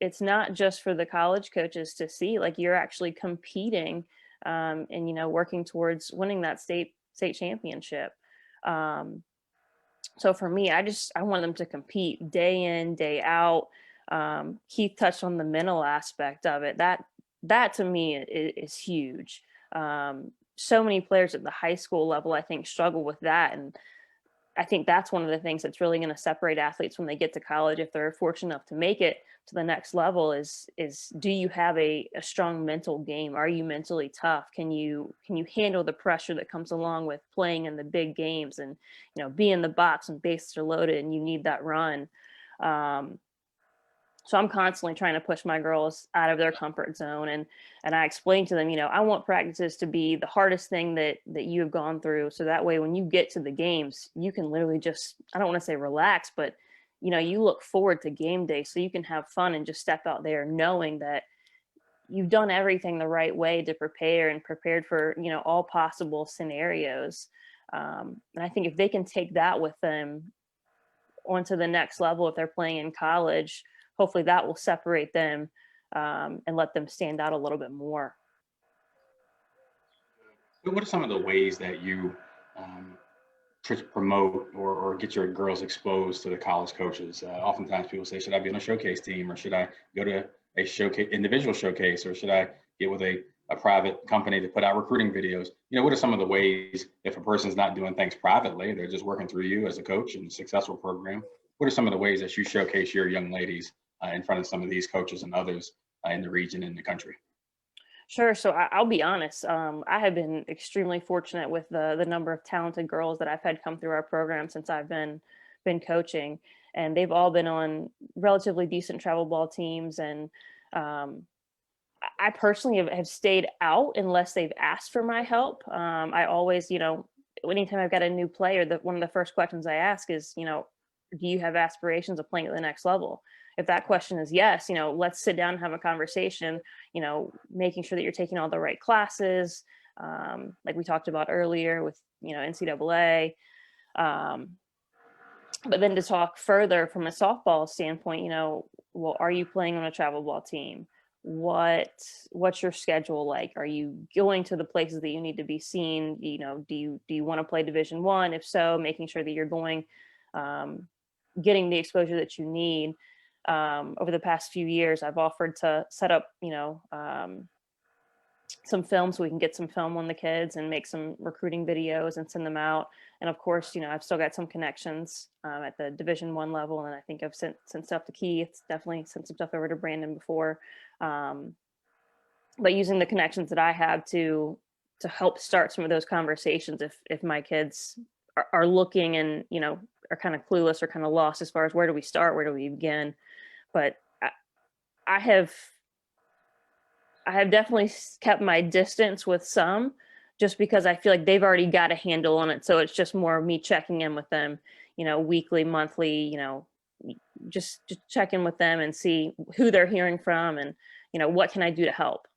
it's not just for the college coaches to see, like, you're actually competing and, working towards winning that state championship. So for me, I want them to compete day in, day out. Keith touched on the mental aspect of it. That to me is huge. So many players at the high school level, I think, struggle with that. And I think that's one of the things that's really going to separate athletes when they get to college, if they're fortunate enough to make it to the next level, is do you have a strong mental game? Are you mentally tough? Can you handle the pressure that comes along with playing in the big games, and, be in the box and bases are loaded and you need that run? So I'm constantly trying to push my girls out of their comfort zone. And I explain to them, I want practices to be the hardest thing that you have gone through. So that way, when you get to the games, you can literally just, I don't want to say relax, but, you look forward to game day so you can have fun and just step out there knowing that you've done everything the right way to prepare and prepared for, all possible scenarios. And I think if they can take that with them onto the next level, if they're playing in college, hopefully that will separate them and let them stand out a little bit more.
What are some of the ways that you promote or get your girls exposed to the college coaches? Oftentimes people say, should I be on a showcase team, or should I go to a individual showcase, or should I get with a private company to put out recruiting videos? What are some of the ways, if a person's not doing things privately, they're just working through you as a coach in a successful program, what are some of the ways that you showcase your young ladies in front of some of these coaches and others in the region and the country?
Sure. So I'll be honest. I have been extremely fortunate with the number of talented girls that I've had come through our program since I've been coaching, and they've all been on relatively decent travel ball teams. And I personally have stayed out unless they've asked for my help. I always, anytime I've got a new player, one of the first questions I ask is, do you have aspirations of playing at the next level? If that question is yes, let's sit down and have a conversation, making sure that you're taking all the right classes, like we talked about earlier with, NCAA. But then to talk further from a softball standpoint, well, are you playing on a travel ball team? What's your schedule like? Are you going to the places that you need to be seen? Do you want to play Division I? If so, making sure that you're going, getting the exposure that you need. Over the past few years, I've offered to set up, some film so we can get some film on the kids and make some recruiting videos and send them out. And of course, I've still got some connections at the Division I level, and I think I've sent stuff to Key. It's definitely sent some stuff over to Brandon before. But using the connections that I have to help start some of those conversations if my kids are looking and are kind of clueless or kind of lost as far as where do we start, where do we begin. But I have definitely kept my distance with some, just because I feel like they've already got a handle on it. So it's just more me checking in with them, weekly, monthly, just check in with them and see who they're hearing from and, what can I do to help.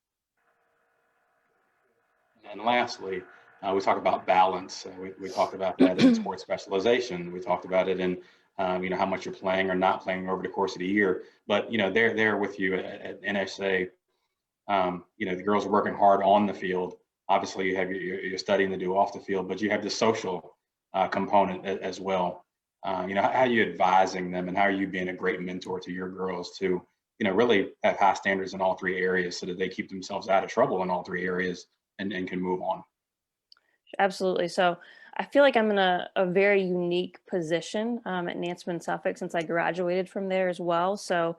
And lastly, we talk about balance. We talked about that in sports specialization. We talked about it in, how much you're playing or not playing over the course of the year. But, they're there with you at NSA. The girls are working hard on the field. Obviously, you have your studying to do off the field, but you have the social component as well. How are you advising them, and how are you being a great mentor to your girls to, really have high standards in all three areas so that they keep themselves out of trouble in all three areas and can move on?
Absolutely. So I feel like I'm in a very unique position at Nansemond-Suffolk since I graduated from there as well. So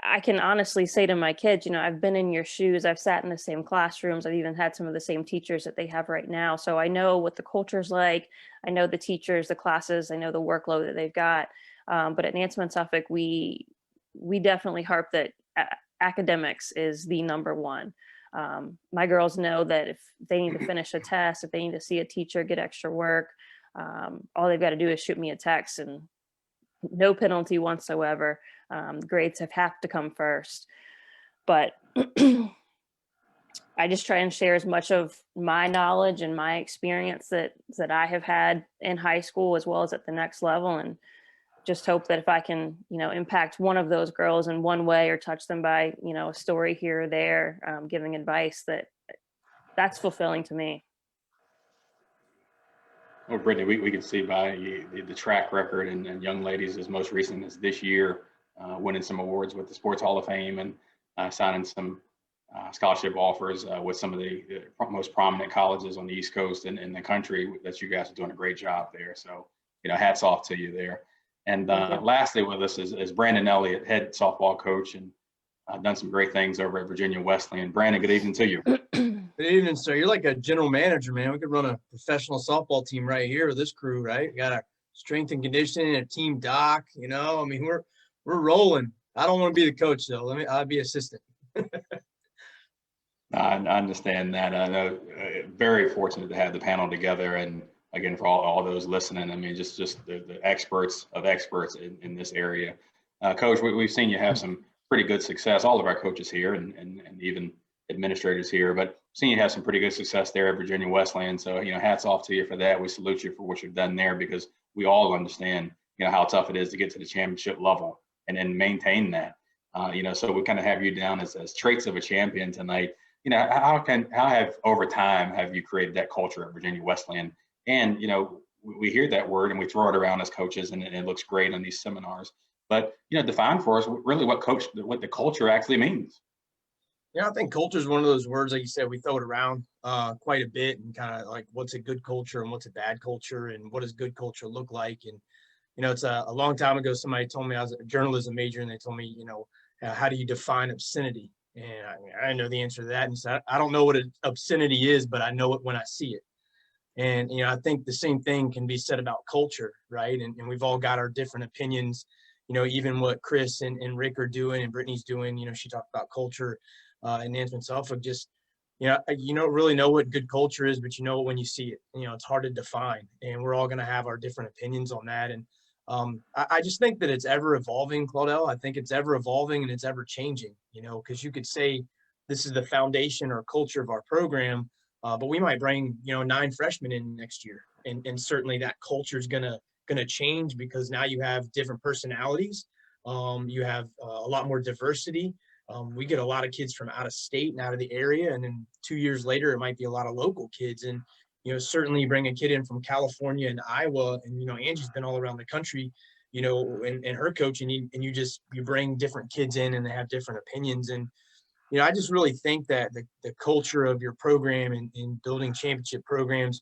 I can honestly say to my kids, I've been in your shoes. I've sat in the same classrooms. I've even had some of the same teachers that they have right now. So I know what the culture's like. I know the teachers, the classes, I know the workload that they've got. But at Nansemond-Suffolk, we definitely harp that academics is the number one. My girls know that if they need to finish a test, if they need to see a teacher, get extra work, all they've got to do is shoot me a text and no penalty whatsoever. Grades have to come first. But I just try and share as much of my knowledge and my experience that I have had in high school as well as at the next level, and just hope that if I can, impact one of those girls in one way or touch them by, a story here or there, giving advice, that's fulfilling to me.
Well, Brittany, we can see by the track record and young ladies as most recent as this year, winning some awards with the Sports Hall of Fame and signing some scholarship offers with some of the most prominent colleges on the East Coast and in the country, that you guys are doing a great job there. So, hats off to you there. And lastly with us is Brandon Elliott, head softball coach, and done some great things over at Virginia Wesleyan. Brandon, good evening to you.
Good evening, sir. You're like a general manager, man. We could run a professional softball team right here with this crew, right? We got a strength and conditioning, a team doc, we're rolling. I don't want to be the coach though. I'll be assistant.
I understand that. I know, very fortunate to have the panel together, and again, for all those listening, just the experts of experts in this area. Coach, we've seen you have some pretty good success, all of our coaches here and even administrators here, but seen you have some pretty good success there at Virginia Wesleyan. So, hats off to you for that. We salute you for what you've done there, because we all understand, how tough it is to get to the championship level and then maintain that. So we kind of have you down as traits of a champion tonight. How have over time have you created that culture at Virginia Wesleyan? And, we hear that word and we throw it around as coaches, and it looks great on these seminars. But, define for us really what the culture actually means.
Yeah, I think culture is one of those words, like you said, we throw it around quite a bit, and kind of like what's a good culture and what's a bad culture, and what does good culture look like. And, it's a long time ago, somebody told me, I was a journalism major, and they told me, how do you define obscenity? And I know the answer to that. And so I don't know what an obscenity is, but I know it when I see it. And, I think the same thing can be said about culture, right? And we've all got our different opinions, even what Chris and Rick are doing and Brittany's doing, she talked about culture. in Nansemond-Suffolk. Just, you don't really know what good culture is, but you know it when you see it. It's hard to define, and we're all going to have our different opinions on that. And I just think that it's ever evolving, Claudel. I think it's ever evolving and it's ever changing, because you could say this is the foundation or culture of our program, but we might bring, 9 freshmen in next year. And certainly that culture is going to change, because now you have different personalities. You have a lot more diversity. We get a lot of kids from out of state and out of the area. And then 2 years later, it might be a lot of local kids. And, certainly you bring a kid in from California and Iowa, and, Angie's been all around the country, and her coaching, and you bring different kids in and they have different opinions. And, I just really think that the culture of your program and building championship programs,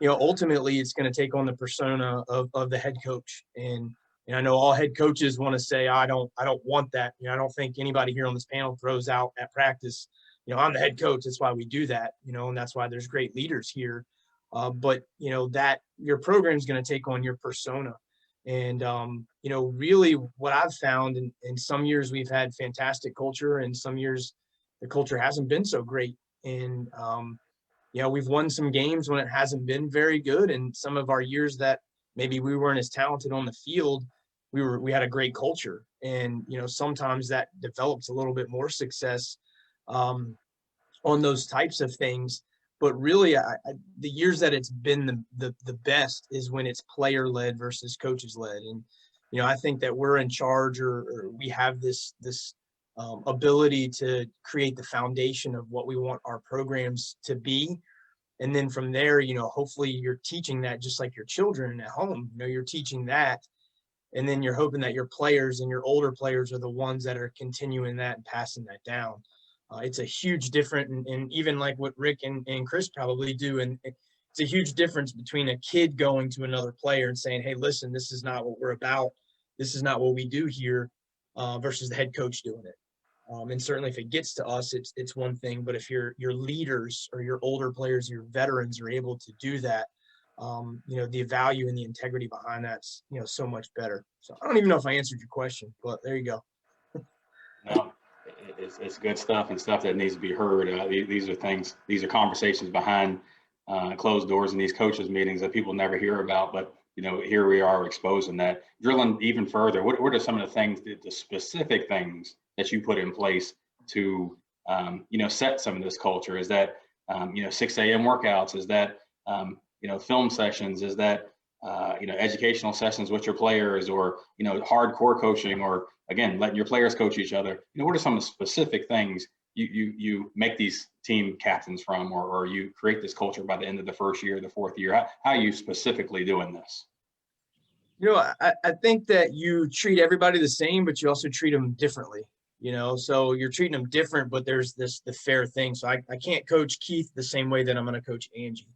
ultimately it's going to take on the persona of the head coach. And I know all head coaches want to say, I don't want that. I don't think anybody here on this panel throws out at practice, I'm the head coach. That's why we do that, and that's why there's great leaders here. But, that your program is going to take on your persona. And, really what I've found in some years we've had fantastic culture, and some years the culture hasn't been so great. And, we've won some games when it hasn't been very good. And some of our years that maybe we weren't as talented on the field, we had a great culture. And, sometimes that develops a little bit more success on those types of things. But really, the years that it's been the best is when it's player-led versus coaches-led. And, I think that we're in charge, or we have this ability to create the foundation of what we want our programs to be. And then from there, hopefully you're teaching that just like your children at home. You're teaching that. And then you're hoping that your players and your older players are the ones that are continuing that and passing that down. It's a huge difference, and even like what Rick and Chris probably do. And it's a huge difference between a kid going to another player and saying, hey, listen, this is not what we're about. This is not what we do here, versus the head coach doing it. And certainly if it gets to us, it's one thing. But if your leaders or your older players, your veterans are able to do that, the value and the integrity behind that's, so much better. So I don't even know if I answered your question, but there you go.
No, it's good stuff, and stuff that needs to be heard. These are conversations behind closed doors in these coaches meetings that people never hear about. But, here we are exposing that. Drilling even further, what are some of the things, the specific things that you put in place to, set some of this culture? Is that, 6 a.m. workouts? Is that, film sessions? Is that, educational sessions with your players, or, hardcore coaching, or again, letting your players coach each other? What are some of the specific things you make these team captains from, or you create this culture by the end of the first year, the fourth year? How are you specifically doing this?
I think that you treat everybody the same, but you also treat them differently. So you're treating them different, but there's the fair thing. So I can't coach Keith the same way that I'm going to coach Angie,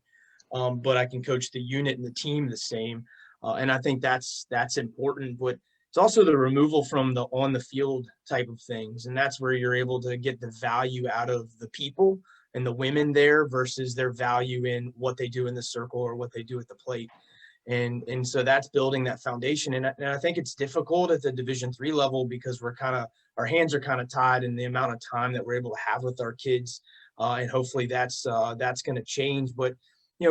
but I can coach the unit and the team the same. And I think that's important. But it's also the removal from the on the field type of things. And that's where you're able to get the value out of the people and the women there versus their value in what they do in the circle or what they do at the plate. And so that's building that foundation. And I think it's difficult at the Division III level, because our hands are kind of tied in the amount of time that we're able to have with our kids. And hopefully that's going to change. But,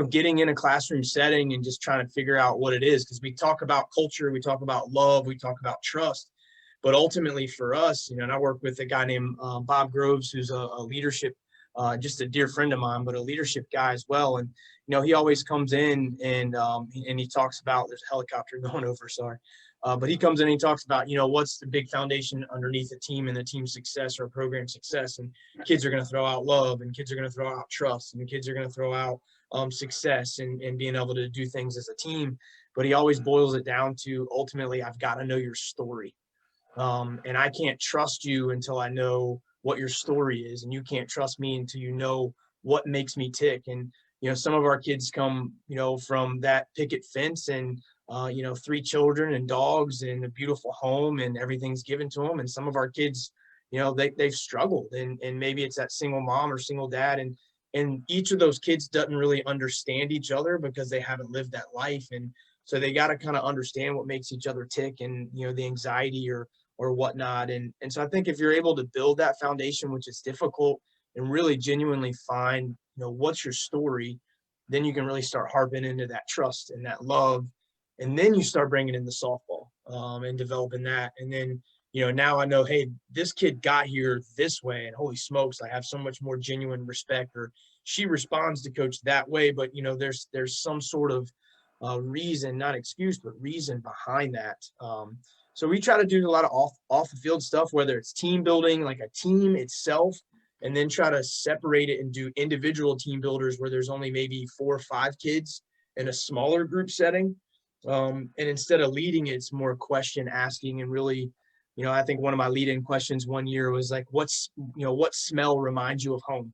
getting in a classroom setting and just trying to figure out what it is, because we talk about culture, we talk about love, we talk about trust. But ultimately for us, and I work with a guy named Bob Groves, who's a leadership, just a dear friend of mine, but a leadership guy as well. And, he always comes in and he talks about, there's a helicopter going over, sorry. But he comes in and he talks about, what's the big foundation underneath a team and the team success or program success. And kids are going to throw out love, and kids are going to throw out trust, and the kids are going to throw out success and being able to do things as a team. But he always boils it down to, ultimately, I've got to know your story. And I can't trust you until I know what your story is. And you can't trust me until you know what makes me tick. And, some of our kids come, from that picket fence and, 3 children and dogs and a beautiful home and everything's given to them. And some of our kids, they've struggled, and maybe it's that single mom or single dad. And each of those kids doesn't really understand each other because they haven't lived that life. And so they got to kind of understand what makes each other tick, and, the anxiety or or whatnot. And so I think if you're able to build that foundation, which is difficult, and really genuinely find, what's your story, then you can really start harping into that trust and that love. And then you start bringing in the softball and developing that. And then, now I know, hey, this kid got here this way, and holy smokes, I have so much more genuine respect, or she responds to coach that way. But, there's some sort of reason, not excuse, but reason behind that. So we try to do a lot of off the field stuff, whether it's team building, like a team itself, and then try to separate it and do individual team builders where there's only maybe 4 or 5 kids in a smaller group setting. And instead of leading, it's more question asking. And really, I think one of my lead-in questions one year was like, what smell reminds you of home?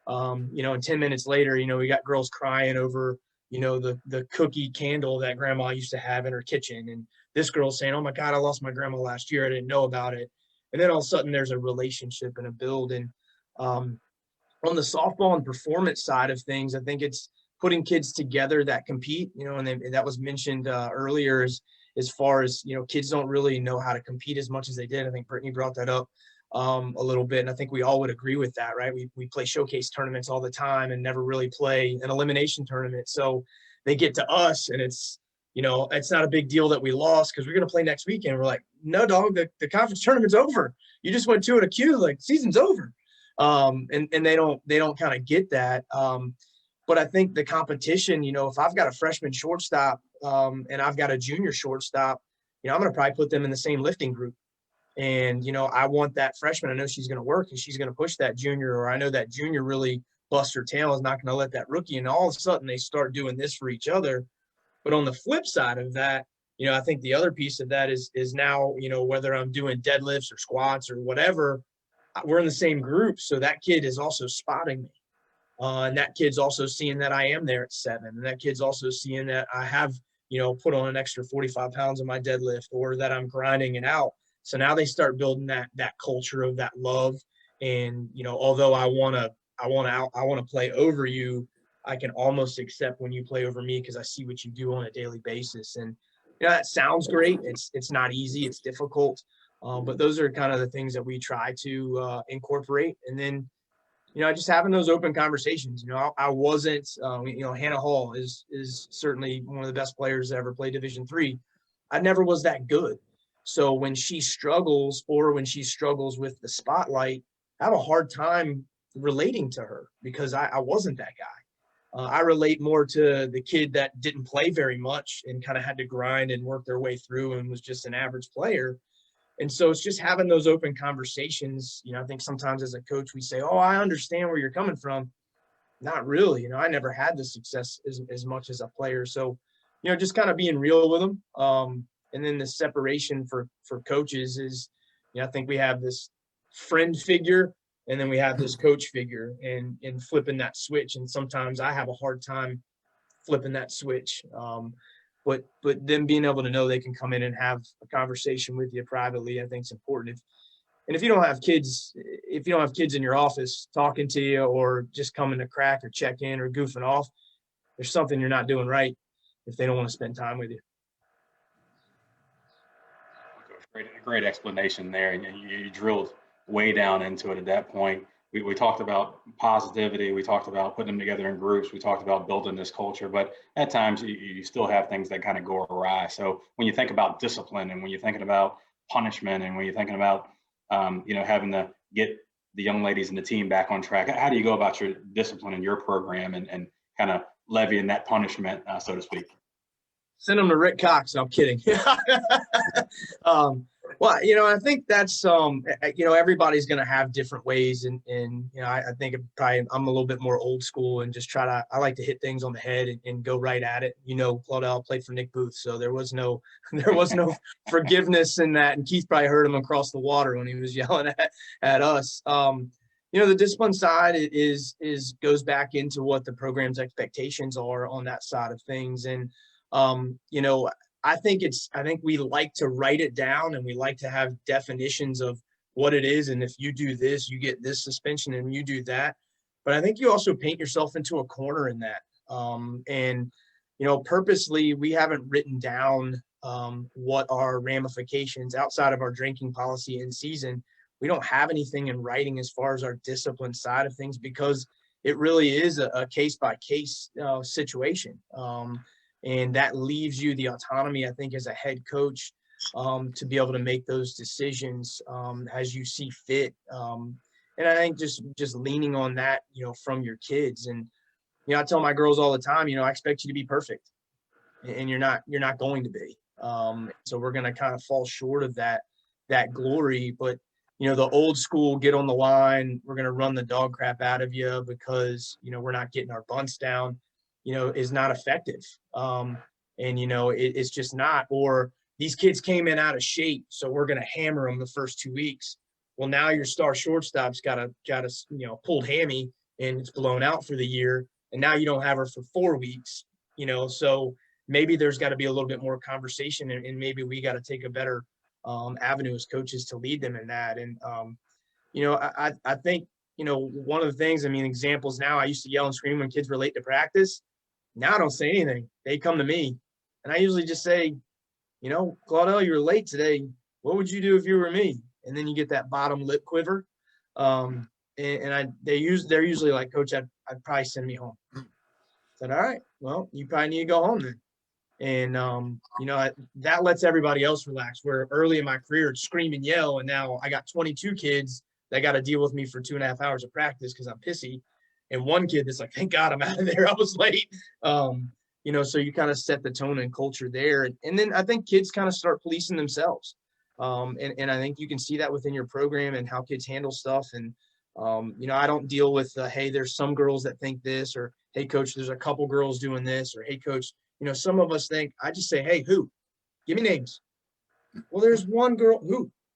And 10 minutes later, we got girls crying over, the cookie candle that grandma used to have in her kitchen. And this girl saying, oh my God, I lost my grandma last year. I didn't know about it. And then all of a sudden there's a relationship and a build. And on the softball and performance side of things, I think it's putting kids together that compete, and that was mentioned earlier as far as, kids don't really know how to compete as much as they did. I think Brittany brought that up a little bit. And I think we all would agree with that, right? We play showcase tournaments all the time and never really play an elimination tournament. So they get to us and it's not a big deal that we lost because we're going to play next weekend. We're like, no, dog, the conference tournament's over. You just went 2 at a Q, like season's over. And they don't kind of get that. But I think the competition, if I've got a freshman shortstop and I've got a junior shortstop, I'm going to probably put them in the same lifting group. And, I want that freshman. I know she's going to work and she's going to push that junior, or I know that junior really busts her tail, is not going to let that rookie. And all of a sudden they start doing this for each other. But on the flip side of that, I think the other piece of that is now, whether I'm doing deadlifts or squats or whatever, we're in the same group. So that kid is also spotting me. And that kid's also seeing that I am there at 7. And that kid's also seeing that I have, put on an extra 45 pounds on my deadlift, or that I'm grinding it out. So now they start building that culture of that love. And, although I want to play over you, I can almost accept when you play over me because I see what you do on a daily basis. And, that sounds great. It's not easy. It's difficult. But those are kind of the things that we try to incorporate. And then, just having those open conversations. I wasn't, Hannah Hall is certainly one of the best players that ever played Division III. I never was that good. So when she struggles, or when she struggles with the spotlight, I have a hard time relating to her because I wasn't that guy. I relate more to the kid that didn't play very much and kind of had to grind and work their way through and was just an average player. And so it's just having those open conversations. I think sometimes as a coach, we say, oh, I understand where you're coming from. Not really. I never had the success as much as a player. So, just kind of being real with them. And then the separation for coaches is, I think we have this friend figure and then we have this coach figure, and flipping that switch. And sometimes I have a hard time flipping that switch. But them being able to know they can come in and have a conversation with you privately, I think is important. If you don't have kids in your office talking to you, or just coming to crack or check in or goofing off, there's something you're not doing right if they don't want to spend time with you.
Great explanation there. And you drilled way down into it at that point. We talked about positivity. We talked about putting them together in groups. We talked about building this culture, but at times you still have things that kind of go awry. So when you think about discipline, and when you're thinking about punishment, and when you're thinking about, having to get the young ladies and the team back on track, how do you go about your discipline in your program and kind of levying that punishment, so to speak?
Send them to Rick Cox. No, I'm kidding. Well, I think that's, everybody's going to have different ways. And I think I'm a little bit more old school and just I like to hit things on the head and go right at it. Claudel played for Nick Booth, so there was no forgiveness in that. And Keith probably heard him across the water when he was yelling at us. The discipline side goes back into what the program's expectations are on that side of things. And, I think we like to write it down, and we like to have definitions of what it is. And if you do this, you get this suspension, and you do that. But I think you also paint yourself into a corner in that. Purposely, we haven't written down what are ramifications outside of our drinking policy in season. We don't have anything in writing as far as our discipline side of things, because it really is a case-by-case situation. And that leaves you the autonomy, I think, as a head coach, to be able to make those decisions as you see fit. And I think just leaning on that, from your kids. And, I tell my girls all the time, I expect you to be perfect, and you're not going to be. So we're going to kind of fall short of that glory. But, the old school, get on the line, we're going to run the dog crap out of you because, we're not getting our bunts down, is not effective. And, it's just not. Or these kids came in out of shape, so we're going to hammer them the first 2 weeks. Well, now your star shortstop's got a pulled hammy and it's blown out for the year, and now you don't have her for 4 weeks. So maybe there's got to be a little bit more conversation, and maybe we got to take a better avenue as coaches to lead them in that. And I think one of the things, examples now, I used to yell and scream when kids were late to practice. Now I don't say anything. They come to me, and I usually just say, Claudel, you were late today. What would you do if you were me? And then you get that bottom lip quiver. They're usually like, Coach, I'd probably send me home. I said, all right, well, you probably need to go home then. And, that lets everybody else relax. Where early in my career, it's scream and yell. And now I got 22 kids that got to deal with me for 2.5 hours of practice because I'm pissy. And one kid that's like, thank God I'm out of there. I was late. So you kind of set the tone and culture there. And then I think kids kind of start policing themselves. And I think you can see that within your program and how kids handle stuff. And, I don't deal with, hey, there's some girls that think this, or, hey, coach, there's a couple girls doing this, or, hey, coach, some of us think. I just say, hey, who? Give me names. Well, there's one girl.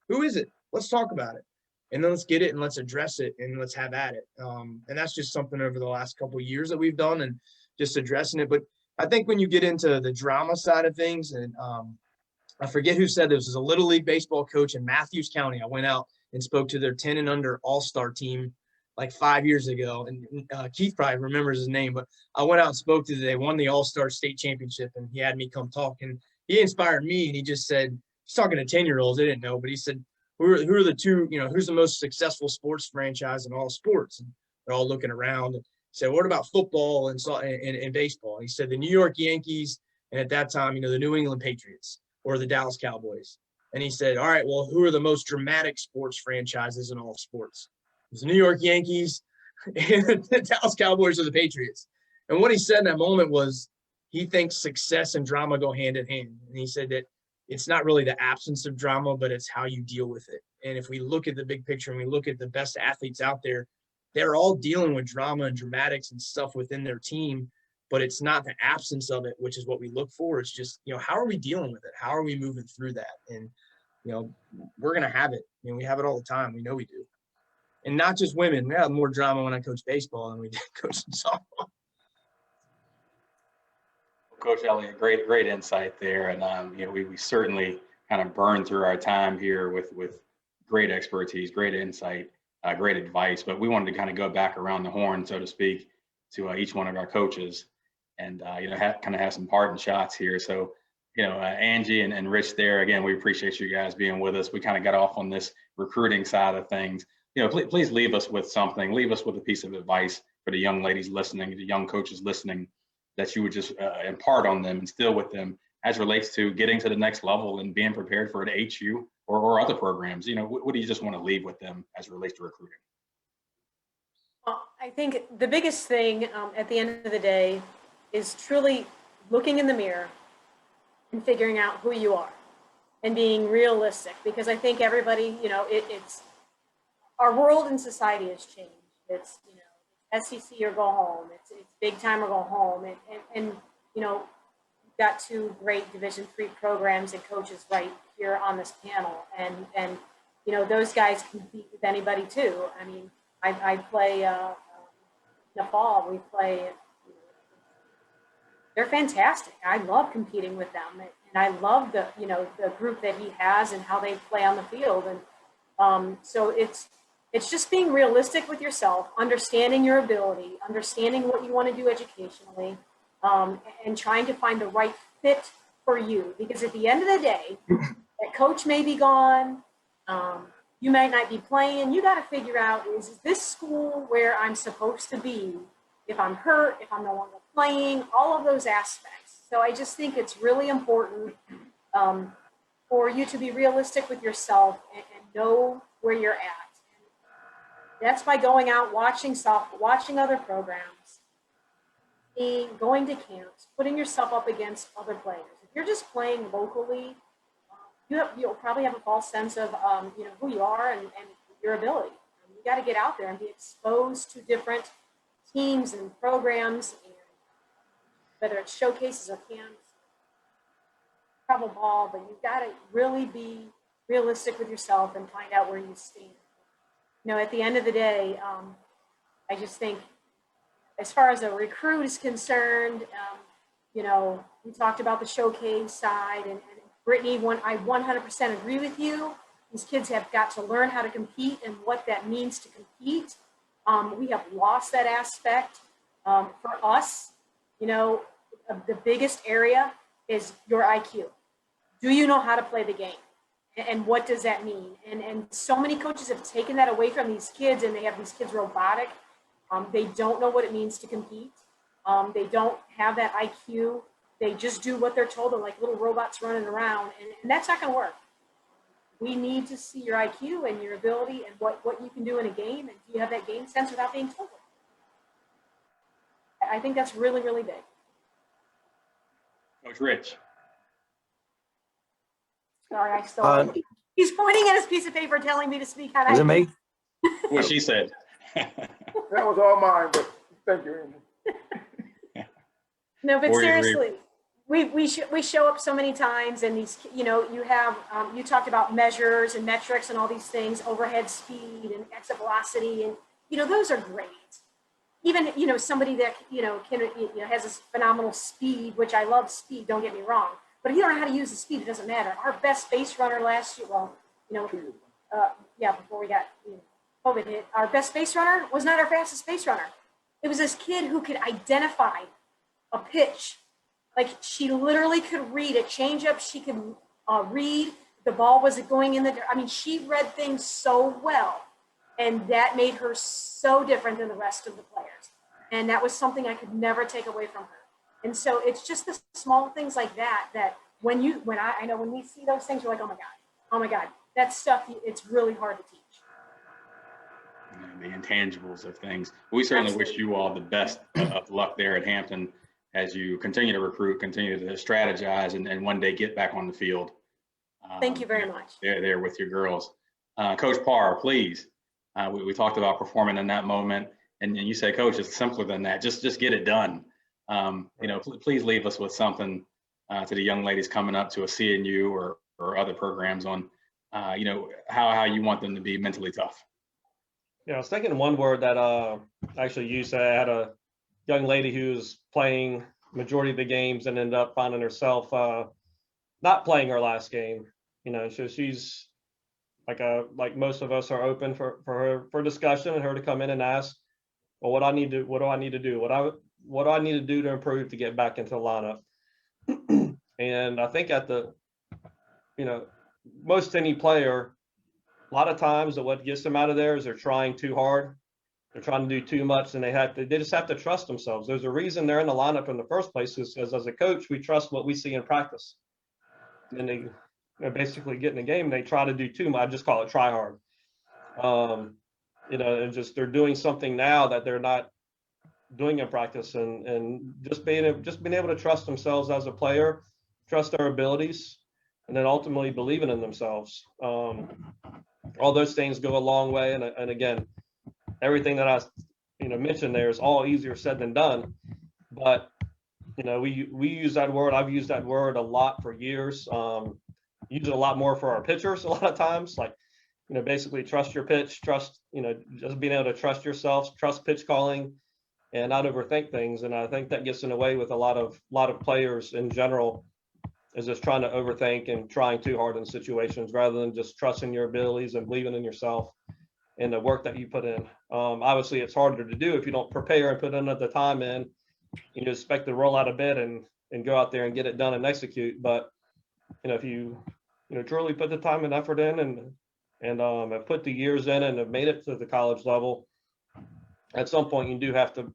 Who is it? Let's talk about it. And then let's get it and let's address it and let's have at it. And that's just something over the last couple of years that we've done and just addressing it. But I think when you get into the drama side of things, and I forget who said this, was a Little League baseball coach in Matthews County. I went out and spoke to their 10 and under all-star team like 5 years ago. And Keith probably remembers his name, but I went out and spoke to them. They won the all-star state championship, and he had me come talk. And he inspired me, and he just said, he's talking to 10-year-olds. They didn't know, but he said, who are the two, who's the most successful sports franchise in all sports? And they're all looking around. And said, what about football and baseball? And he said, the New York Yankees, and at that time, the New England Patriots or the Dallas Cowboys. And he said, all right, well, who are the most dramatic sports franchises in all sports? It was the New York Yankees and the Dallas Cowboys or the Patriots. And what he said in that moment was he thinks success and drama go hand in hand. And he said that it's not really the absence of drama, but it's how you deal with it. And if we look at the big picture and we look at the best athletes out there, they're all dealing with drama and dramatics and stuff within their team, but it's not the absence of it, which is what we look for. It's just, how are we dealing with it? How are we moving through that? And, we're going to have it. We have it all the time. We know we do. And not just women. We have more drama when I coach baseball than we did coaching softball.
Coach Elliott, great insight there. And, we certainly kind of burned through our time here with great expertise, great insight, great advice. But we wanted to kind of go back around the horn, so to speak, to each one of our coaches and, have some parting shots here. So, Angie and Rich there, again, we appreciate you guys being with us. We kind of got off on this recruiting side of things. Please leave us with something. Leave us with a piece of advice for the young ladies listening, the young coaches listening, that you would just impart on them, instill with them as relates to getting to the next level and being prepared for an HU or other programs. What do you just want to leave with them as it relates to recruiting?
Well, I think the biggest thing at the end of the day is truly looking in the mirror and figuring out who you are and being realistic, because I think everybody, it's our world and society has changed. It's, SEC or go home. It's big time or go home. And we've got two great Division III programs and coaches right here on this panel. And those guys compete with anybody too. I play in the fall. We play. They're fantastic. I love competing with them, and I love the group that he has and how they play on the field. And so it's just being realistic with yourself, understanding your ability, understanding what you want to do educationally, and trying to find the right fit for you, because at the end of the day, that coach may be gone. You might not be playing. You got to figure out, is this school where I'm supposed to be if I'm hurt, if I'm no longer playing, all of those aspects. So I just think it's really important for you to be realistic with yourself and know where you're at. And that's by going out, watching other programs, going to camps, putting yourself up against other players. If you're just playing locally, you'll probably have a false sense of who you are and your ability. You got to get out there and be exposed to different teams and programs, and whether it's showcases or camps, travel ball, but you've got to really be realistic with yourself and find out where you stand. At the end of the day, I just think as far as a recruit is concerned, we talked about the showcase side, and Brittany, I 100% agree with you. These kids have got to learn how to compete and what that means to compete. We have lost that aspect. For us, the biggest area is your IQ. Do you know how to play the game? And what does that mean? And so many coaches have taken that away from these kids, and they have these kids robotic. They don't know what it means to compete. They don't have that IQ. They just do what they're told. They're like little robots running around, and that's not going to work. We need to see your IQ and your ability and what you can do in a game, and do you have that game sense without being told. I think that's really, really big.
Coach Rich.
Sorry, I stole it. He's pointing at his piece of paper telling me to speak.
Is it me?
What she said.
That was all mine, but thank you, Andy.
No, but seriously, we show up so many times, and these, you have, you talked about measures and metrics and all these things, overhead speed and exit velocity, and, those are great. Even, somebody that, has this phenomenal speed, which I love speed, don't get me wrong, but if you don't know how to use the speed, it doesn't matter. Our best base runner last year, before we got, COVID hit, our best base runner was not our fastest base runner. It was this kid who could identify a pitch. Like, she literally could read a changeup. She could read the ball was going in the. She read things so well, and that made her so different than the rest of the players. And that was something I could never take away from her. And so it's just the small things like that when we see those things, we're like, oh my God, that stuff. It's really hard to teach.
The intangibles of things. We certainly
Absolutely.
wish you all the best of luck there at Hampton as you continue to recruit, continue to strategize, and one day get back on the field.
Thank you very much.
There with your girls. Coach Parr, please. We talked about performing in that moment, and you say, Coach, it's simpler than that. Just get it done. Please leave us with something to the young ladies coming up to a CNU or other programs on, how you want them to be mentally tough.
Yeah, I was thinking one word that actually used. I had a young lady who was playing majority of the games and ended up finding herself not playing her last game. So she's like most of us are open for her for discussion and her to come in and ask, well, what do I need to do? What do I need to do to improve to get back into the lineup? And I think at the, most any player, a lot of times what gets them out of there is they're trying too hard. They're trying to do too much, and they just have to trust themselves. There's a reason they're in the lineup in the first place, is because as a coach, we trust what we see in practice. And they basically get in the game and they try to do too much. I just call it try hard. And just they're doing something now that they're not doing in practice, and just being able to trust themselves as a player, trust their abilities, and then ultimately believing in themselves. All those things go a long way. And again, everything that I mentioned there is all easier said than done. But we use that word. I've used that word a lot for years. Use it a lot more for our pitchers a lot of times. Like, basically trust your pitch, trust, just being able to trust yourself, trust pitch calling, and not overthink things. And I think that gets in the way with a lot of players in general, is just trying to overthink and trying too hard in situations rather than just trusting your abilities and believing in yourself and the work that you put in. Obviously, it's harder to do if you don't prepare and put in the time in. You expect to roll out of bed and and go out there and get it done and execute. But, if you, truly put the time and effort in and have put the years in and have made it to the college level, at some point you do have to,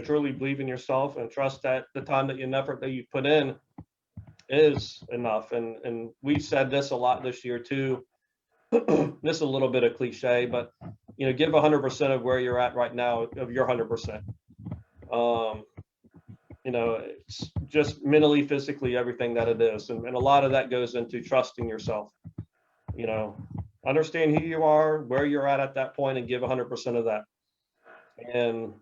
truly believe in yourself and trust that the time and effort that you put in is enough. And we've said this a lot this year too. This is a little bit of cliche, but give 100% of where you're at right now of your 100%. It's just mentally, physically, everything that it is. And a lot of that goes into trusting yourself, understand who you are, where you're at that point, and give 100% of that. And,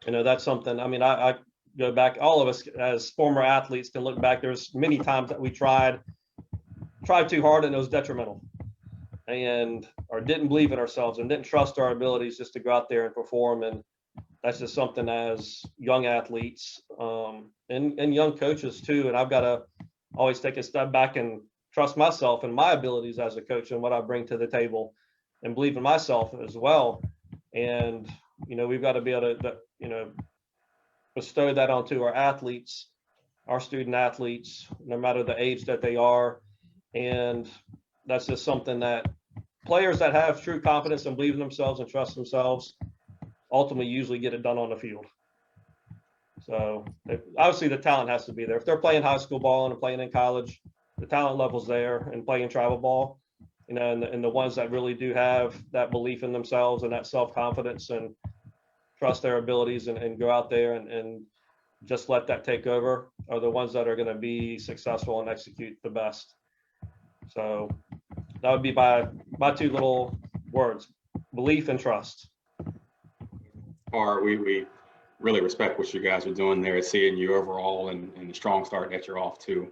that's something, I go back, all of us as former athletes can look back. There's many times that we tried too hard and it was detrimental, or didn't believe in ourselves and didn't trust our abilities just to go out there and perform. And that's just something as young athletes and young coaches too. And I've got to always take a step back and trust myself and my abilities as a coach and what I bring to the table, and believe in myself as well. And, we've got to be able to, bestow that onto our athletes, our student athletes, no matter the age that they are. And that's just something that players that have true confidence and believe in themselves and trust themselves ultimately usually get it done on the field. So obviously the talent has to be there. If they're playing high school ball and playing in college, the talent level's there, and playing travel ball, and the ones that really do have that belief in themselves and that self-confidence and trust their abilities and go out there and just let that take over are the ones that are going to be successful and execute the best. So that would be my two little words: belief and trust.
We really respect what you guys are doing there, seeing you overall and the strong start that you're off to.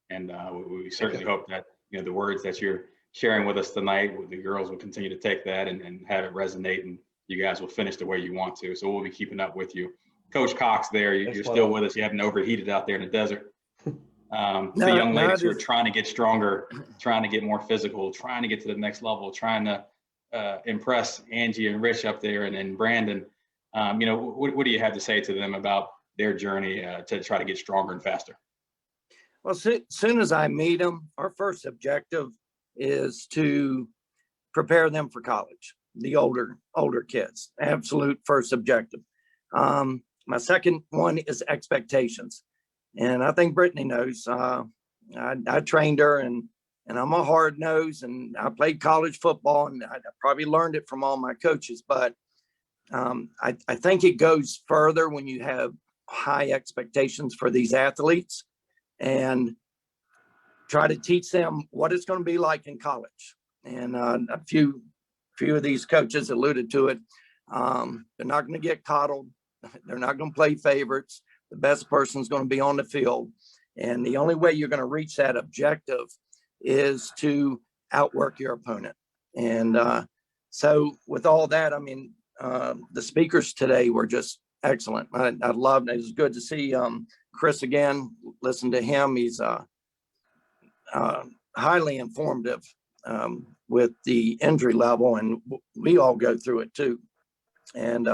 And we certainly hope that, the words that you're sharing with us tonight, the girls will continue to take that and have it resonate, and you guys will finish the way you want to. So we'll be keeping up with you. Coach Cox there, you're still with us. You haven't overheated out there in the desert. The young ladies who are trying to get stronger, trying to get more physical, trying to get to the next level, trying to impress Angie and Rich up there and Brandon. What do you have to say to them about their journey to try to get stronger and faster?
Well, soon as I meet them, our first objective is to prepare them for college. The older kids, absolute first objective. My second one is expectations. And I think Brittany knows, I trained her and I'm a hard nose, and I played college football, and I probably learned it from all my coaches, but I think it goes further when you have high expectations for these athletes and try to teach them what it's going to be like in college. And a few of these coaches alluded to it. They're not going to get coddled. They're not going to play favorites. The best person's going to be on the field. And the only way you're going to reach that objective is to outwork your opponent. And so with all that, the speakers today were just excellent. I loved it. It was good to see Chris again. Listen to him. He's highly informative with the injury level, and we all go through it too. And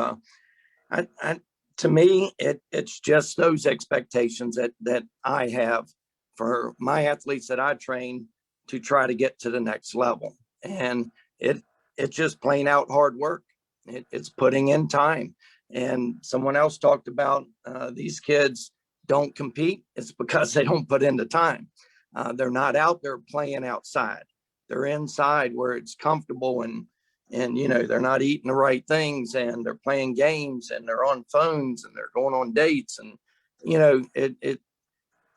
to me, it's just those expectations that I have for my athletes that I train to try to get to the next level. And it's just plain out hard work. It's putting in time. And someone else talked about these kids don't compete. It's because they don't put in the time. They're not out there playing outside. They're inside where it's comfortable, and they're not eating the right things, and they're playing games, and they're on phones, and they're going on dates. And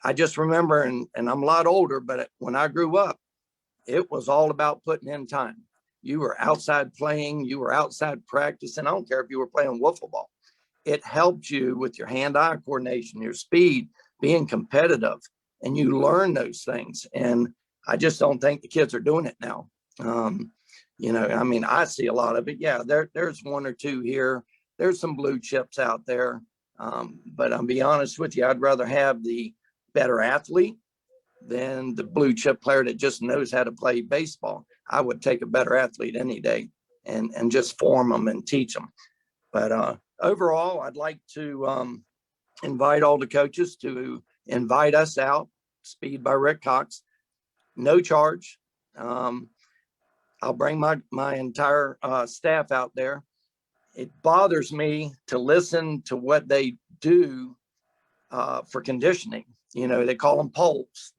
I just remember, and I'm a lot older, but when I grew up, it was all about putting in time. You were outside playing, you were outside practicing. I don't care if you were playing wiffle ball. It helped you with your hand-eye coordination, your speed, being competitive, and you learn those things. And I just don't think the kids are doing it now. I see a lot of it. Yeah, there's one or two here. There's some blue chips out there. But I'll be honest with you, I'd rather have the better athlete than the blue chip player that just knows how to play baseball. I would take a better athlete any day and just form them and teach them. But overall, I'd like to invite all the coaches to invite us out. Speed by Rick Cox, no charge. I'll bring my entire staff out there. It bothers me to listen to what they do for conditioning. You know, they call them poles.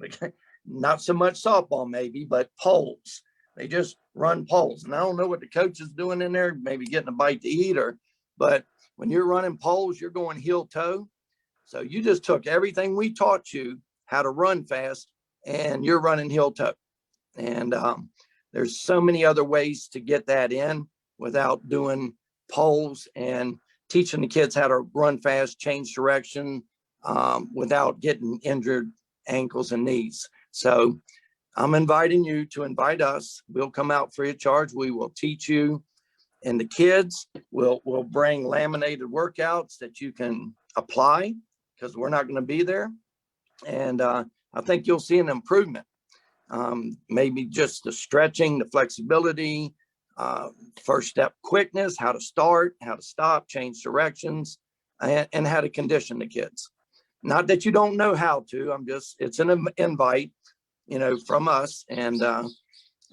Not so much softball maybe, but poles. They just run poles. And I don't know what the coach is doing in there, maybe getting a bite to eat, but when you're running poles, you're going heel toe. So you just took everything we taught you how to run fast and you're running heel toe. And there's so many other ways to get that in without doing poles and teaching the kids how to run fast, change direction without getting injured ankles and knees. So I'm inviting you to invite us. We'll come out free of charge. We will teach you, and the kids will bring laminated workouts that you can apply because we're not going to be there. And I think you'll see an improvement. Maybe just the stretching, the flexibility, first step quickness, how to start, how to stop, change directions, and how to condition the kids. Not that you don't know how to, it's an invite, you know, from us. And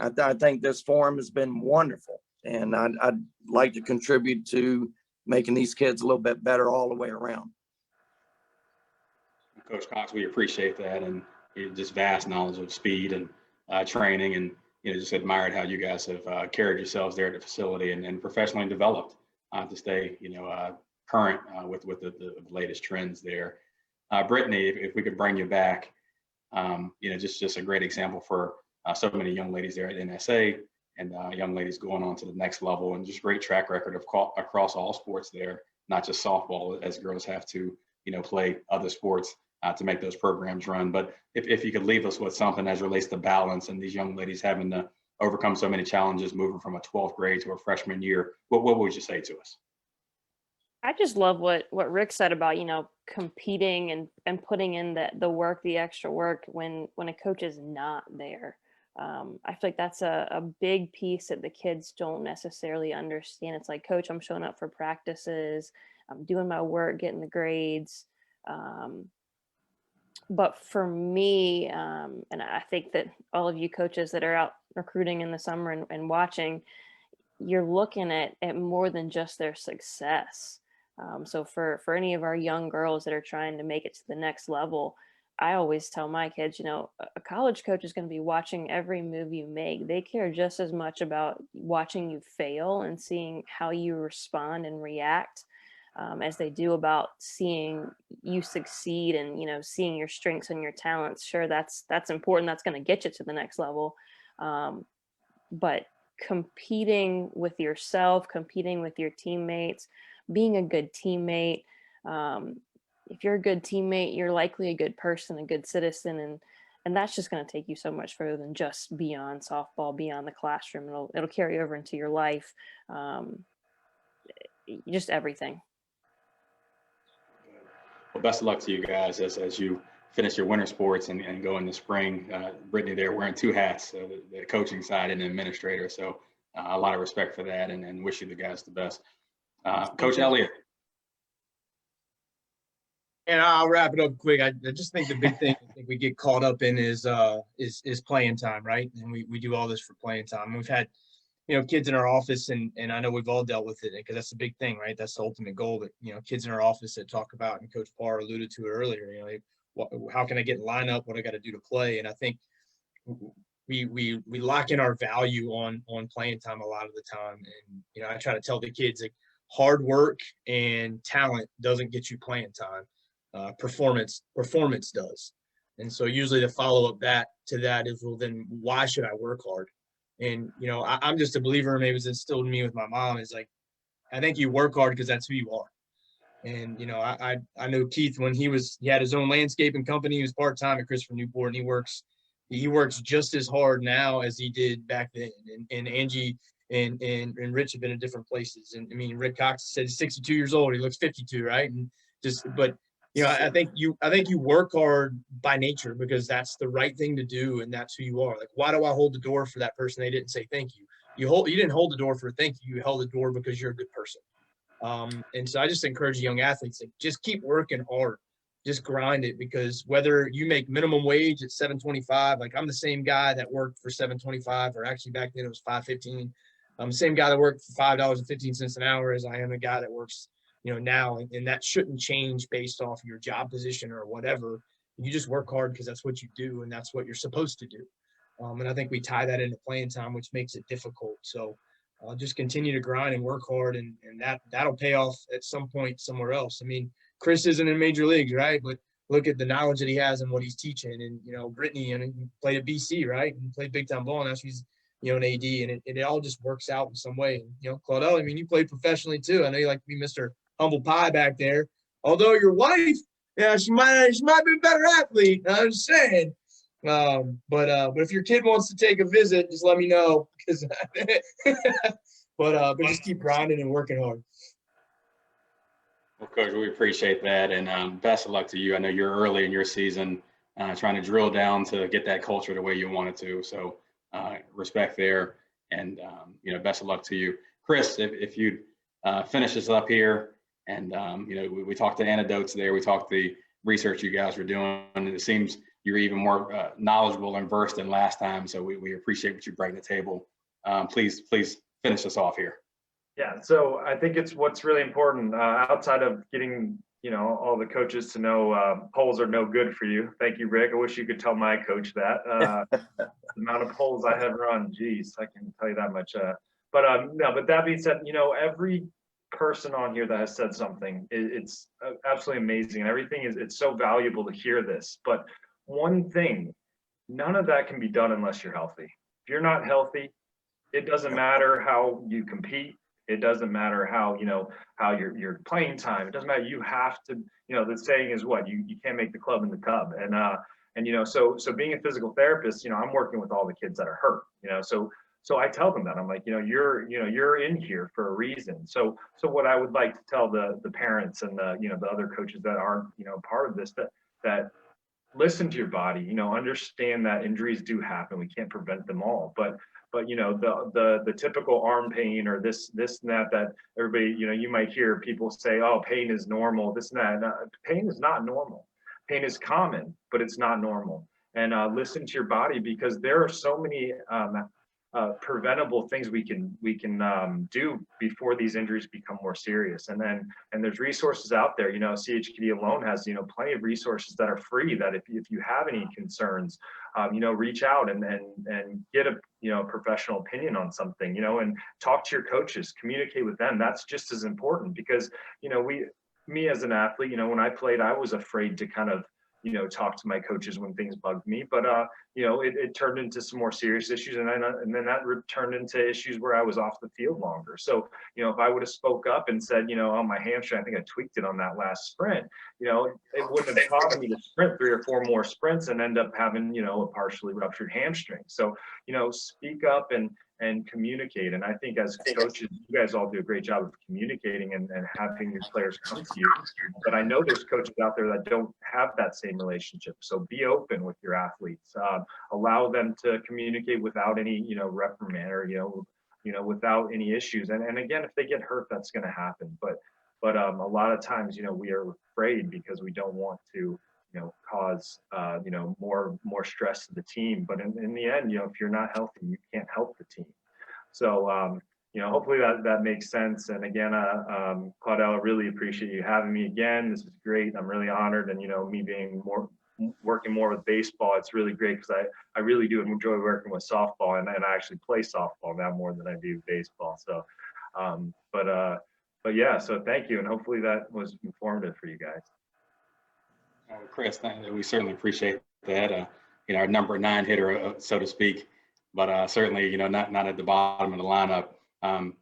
I think this forum has been wonderful. And I'd like to contribute to making these kids a little bit better all the way around.
Coach Cox, we appreciate that, and just vast knowledge of speed and training, and just admired how you guys have carried yourselves there at the facility and professionally developed to stay current with the latest trends there. Brittany, if we could bring you back, just a great example for so many young ladies there at NSA, and young ladies going on to the next level, and just great track record of across all sports there, not just softball, as girls have to play other sports to make those programs run. But if you could leave us with something as relates to balance and these young ladies having to overcome so many challenges moving from a 12th grade to a freshman year, what would you say to us?
I just love what Rick said about, competing and putting in the work, the extra work when a coach is not there. I feel like that's a big piece that the kids don't necessarily understand. It's like, coach, I'm showing up for practices, I'm doing my work, getting the grades. But for me, and I think that all of you coaches that are out recruiting in the summer and watching, you're looking at more than just their success. So for any of our young girls that are trying to make it to the next level, I always tell my kids, a college coach is going to be watching every move you make. They care just as much about watching you fail and seeing how you respond and react as they do about seeing you succeed and, seeing your strengths and your talents. Sure, that's important. That's going to get you to the next level. But competing with yourself, competing with your teammates, being a good teammate. If you're a good teammate, you're likely a good person, a good citizen, and that's just going to take you so much further than just beyond softball, beyond the classroom. It'll carry over into your life, just everything.
Well, best of luck to you guys as you finish your winter sports and go into spring. Brittany there wearing two hats, the coaching side and the administrator. So a lot of respect for that, and wish you the guys the best. Coach Elliott.
And I'll wrap it up quick. I just think the big thing I think we get caught up in is playing time, right? And we do all this for playing time. And we've had, kids in our office, and I know we've all dealt with it because that's the big thing, right? That's the ultimate goal that, kids in our office that talk about, and Coach Parr alluded to it earlier, how can I get in lineup? What I got to do to play? And I think we lock in our value on playing time a lot of the time. And, I try to tell the kids that hard work and talent doesn't get you playing time. Performance does. And so usually the follow-up to that is, well, then why should I work hard? And, I'm just a believer, maybe it was instilled in me with my mom, is like, I think you work hard because that's who you are. And, I know Keith, when he had his own landscaping company, he was part-time at Christopher Newport, and he works just as hard now as he did back then. And Angie and Rich have been in different places. And I mean, Rick Cox said he's 62 years old. He looks 52, right? And but I think you work hard by nature because that's the right thing to do, and that's who you are. Like, why do I hold the door for that person? They didn't say thank you. You didn't hold the door for thank you. You held the door because you're a good person. And so I just encourage young athletes to just keep working hard, just grind it, because whether you make minimum wage at $7.25, like I'm the same guy that worked for $7.25, or actually back then it was $5.15. I'm the same guy that worked for $5.15 an hour as I am a guy that works, now, and that shouldn't change based off your job position or whatever. You just work hard because that's what you do and that's what you're supposed to do. And I think we tie that into playing time, which makes it difficult. So just continue to grind and work hard, and that'll pay off at some point somewhere else. I mean, Chris isn't in major leagues, right? But look at the knowledge that he has and what he's teaching. And, Brittany, and he played at BC, right? And played big time ball. Now she's, an AD, and it all just works out in some way. And, Claudel, I mean, you played professionally too. I know you like to be Mr. Humble Pie back there. Although your wife, yeah, she might be a better athlete. I'm just saying. But if your kid wants to take a visit, just let me know, because but just keep grinding and working hard.
Well, Coach, we appreciate that, and best of luck to you. I know you're early in your season, trying to drill down to get that culture the way you want it to. So respect there, and best of luck to you, Chris. If you'd finish us up here, and we talked the anecdotes there, we talked the research you guys were doing, and it seems you're even more knowledgeable and versed than last time. So we appreciate what you bring to the table. Please finish us off here.
Yeah, so I think it's what's really important outside of getting, all the coaches to know polls are no good for you. Thank you, Rick. I wish you could tell my coach that. The amount of polls I have run, geez, I can tell you that much. But that being said, every person on here that has said something, it's absolutely amazing. And everything it's so valuable to hear this. But one thing, none of that can be done unless you're healthy. If you're not healthy, it doesn't matter how you compete. It doesn't matter how, how your playing time. It doesn't matter. You have to, the saying is what? You can't make the club in the tub. And so being a physical therapist, I'm working with all the kids that are hurt, so I tell them that. I'm like, you're in here for a reason. So what I would like to tell the parents and the other coaches that aren't, part of this, that listen to your body, understand that injuries do happen. We can't prevent them all, but the typical arm pain or this and that everybody, you might hear people say, oh, pain is normal, this and that. No, pain is not normal. Pain is common, but it's not normal. And listen to your body, because there are so many preventable things we can do before these injuries become more serious. And there's resources out there. CHKD alone has plenty of resources that are free, that if you have any concerns, reach out and get a professional opinion on something, and talk to your coaches, communicate with them. That's just as important, because me as an athlete, when I played, I was afraid to kind of talk to my coaches when things bugged me, but it turned into some more serious issues, and then that turned into issues where I was off the field longer. So if I would have spoke up and said, oh, my hamstring, I think I tweaked it on that last sprint, it wouldn't have caused me to sprint 3 or 4 more sprints and end up having a partially ruptured hamstring. So speak up and communicate. And I think as coaches, you guys all do a great job of communicating and having your players come to you. But I know there's coaches out there that don't have that same relationship. So be open with your athletes. Allow them to communicate without any, reprimand or, without any issues. And again, if they get hurt, that's going to happen. But a lot of times, we are afraid because we don't want to cause more stress to the team. But in the end, if you're not healthy, you can't help the team. So hopefully that makes sense. And again, Claudel, I really appreciate you having me again. This is great. I'm really honored. And me being working more with baseball, it's really great, because I really do enjoy working with softball, and I actually play softball now more than I do baseball. So but yeah, so thank you, and hopefully that was informative for you guys.
Chris, we certainly appreciate that. Our number 9 hitter, so to speak, but certainly, not at the bottom of the lineup.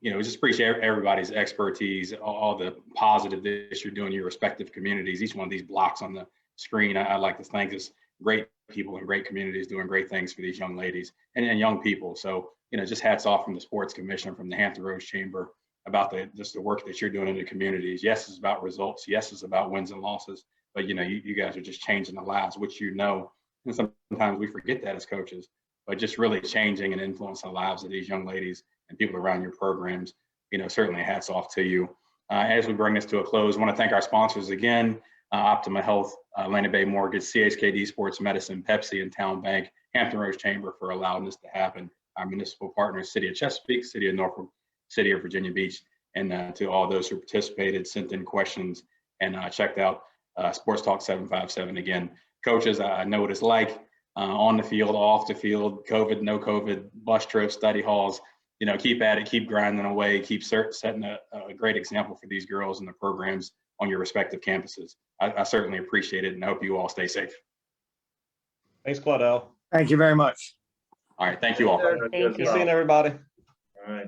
We just appreciate everybody's expertise, all the positive that you're doing in your respective communities. Each one of these blocks on the screen, I'd like to thank is great people in great communities doing great things for these young ladies and young people. So, just hats off from the Sports Commission, from the Hampton Roads Chamber, about the work that you're doing in the communities. Yes, it's about results. Yes, it's about wins and losses. But you guys are just changing the lives, which and sometimes we forget that as coaches, but just really changing and influencing the lives of these young ladies and people around your programs. Certainly hats off to you. as we bring this to a close, I want to thank our sponsors again, Optima Health, Atlantic Bay Mortgage, CHKD Sports Medicine, Pepsi, and Town Bank, Hampton Roads Chamber for allowing this to happen. Our municipal partners, City of Chesapeake, City of Norfolk, City of Virginia Beach, and to all those who participated, sent in questions, and checked out Sports Talk 757. Again, coaches, I know what it's like on the field, off the field, COVID, no COVID, bus trips, study halls. Keep at it, keep grinding away, keep setting a great example for these girls and the programs on your respective campuses. I certainly appreciate it, and I hope you all stay safe.
Thanks, Claudel.
Thank you very much.
All right, thank you all.
Thank
Good
you.
seeing everybody.
All right.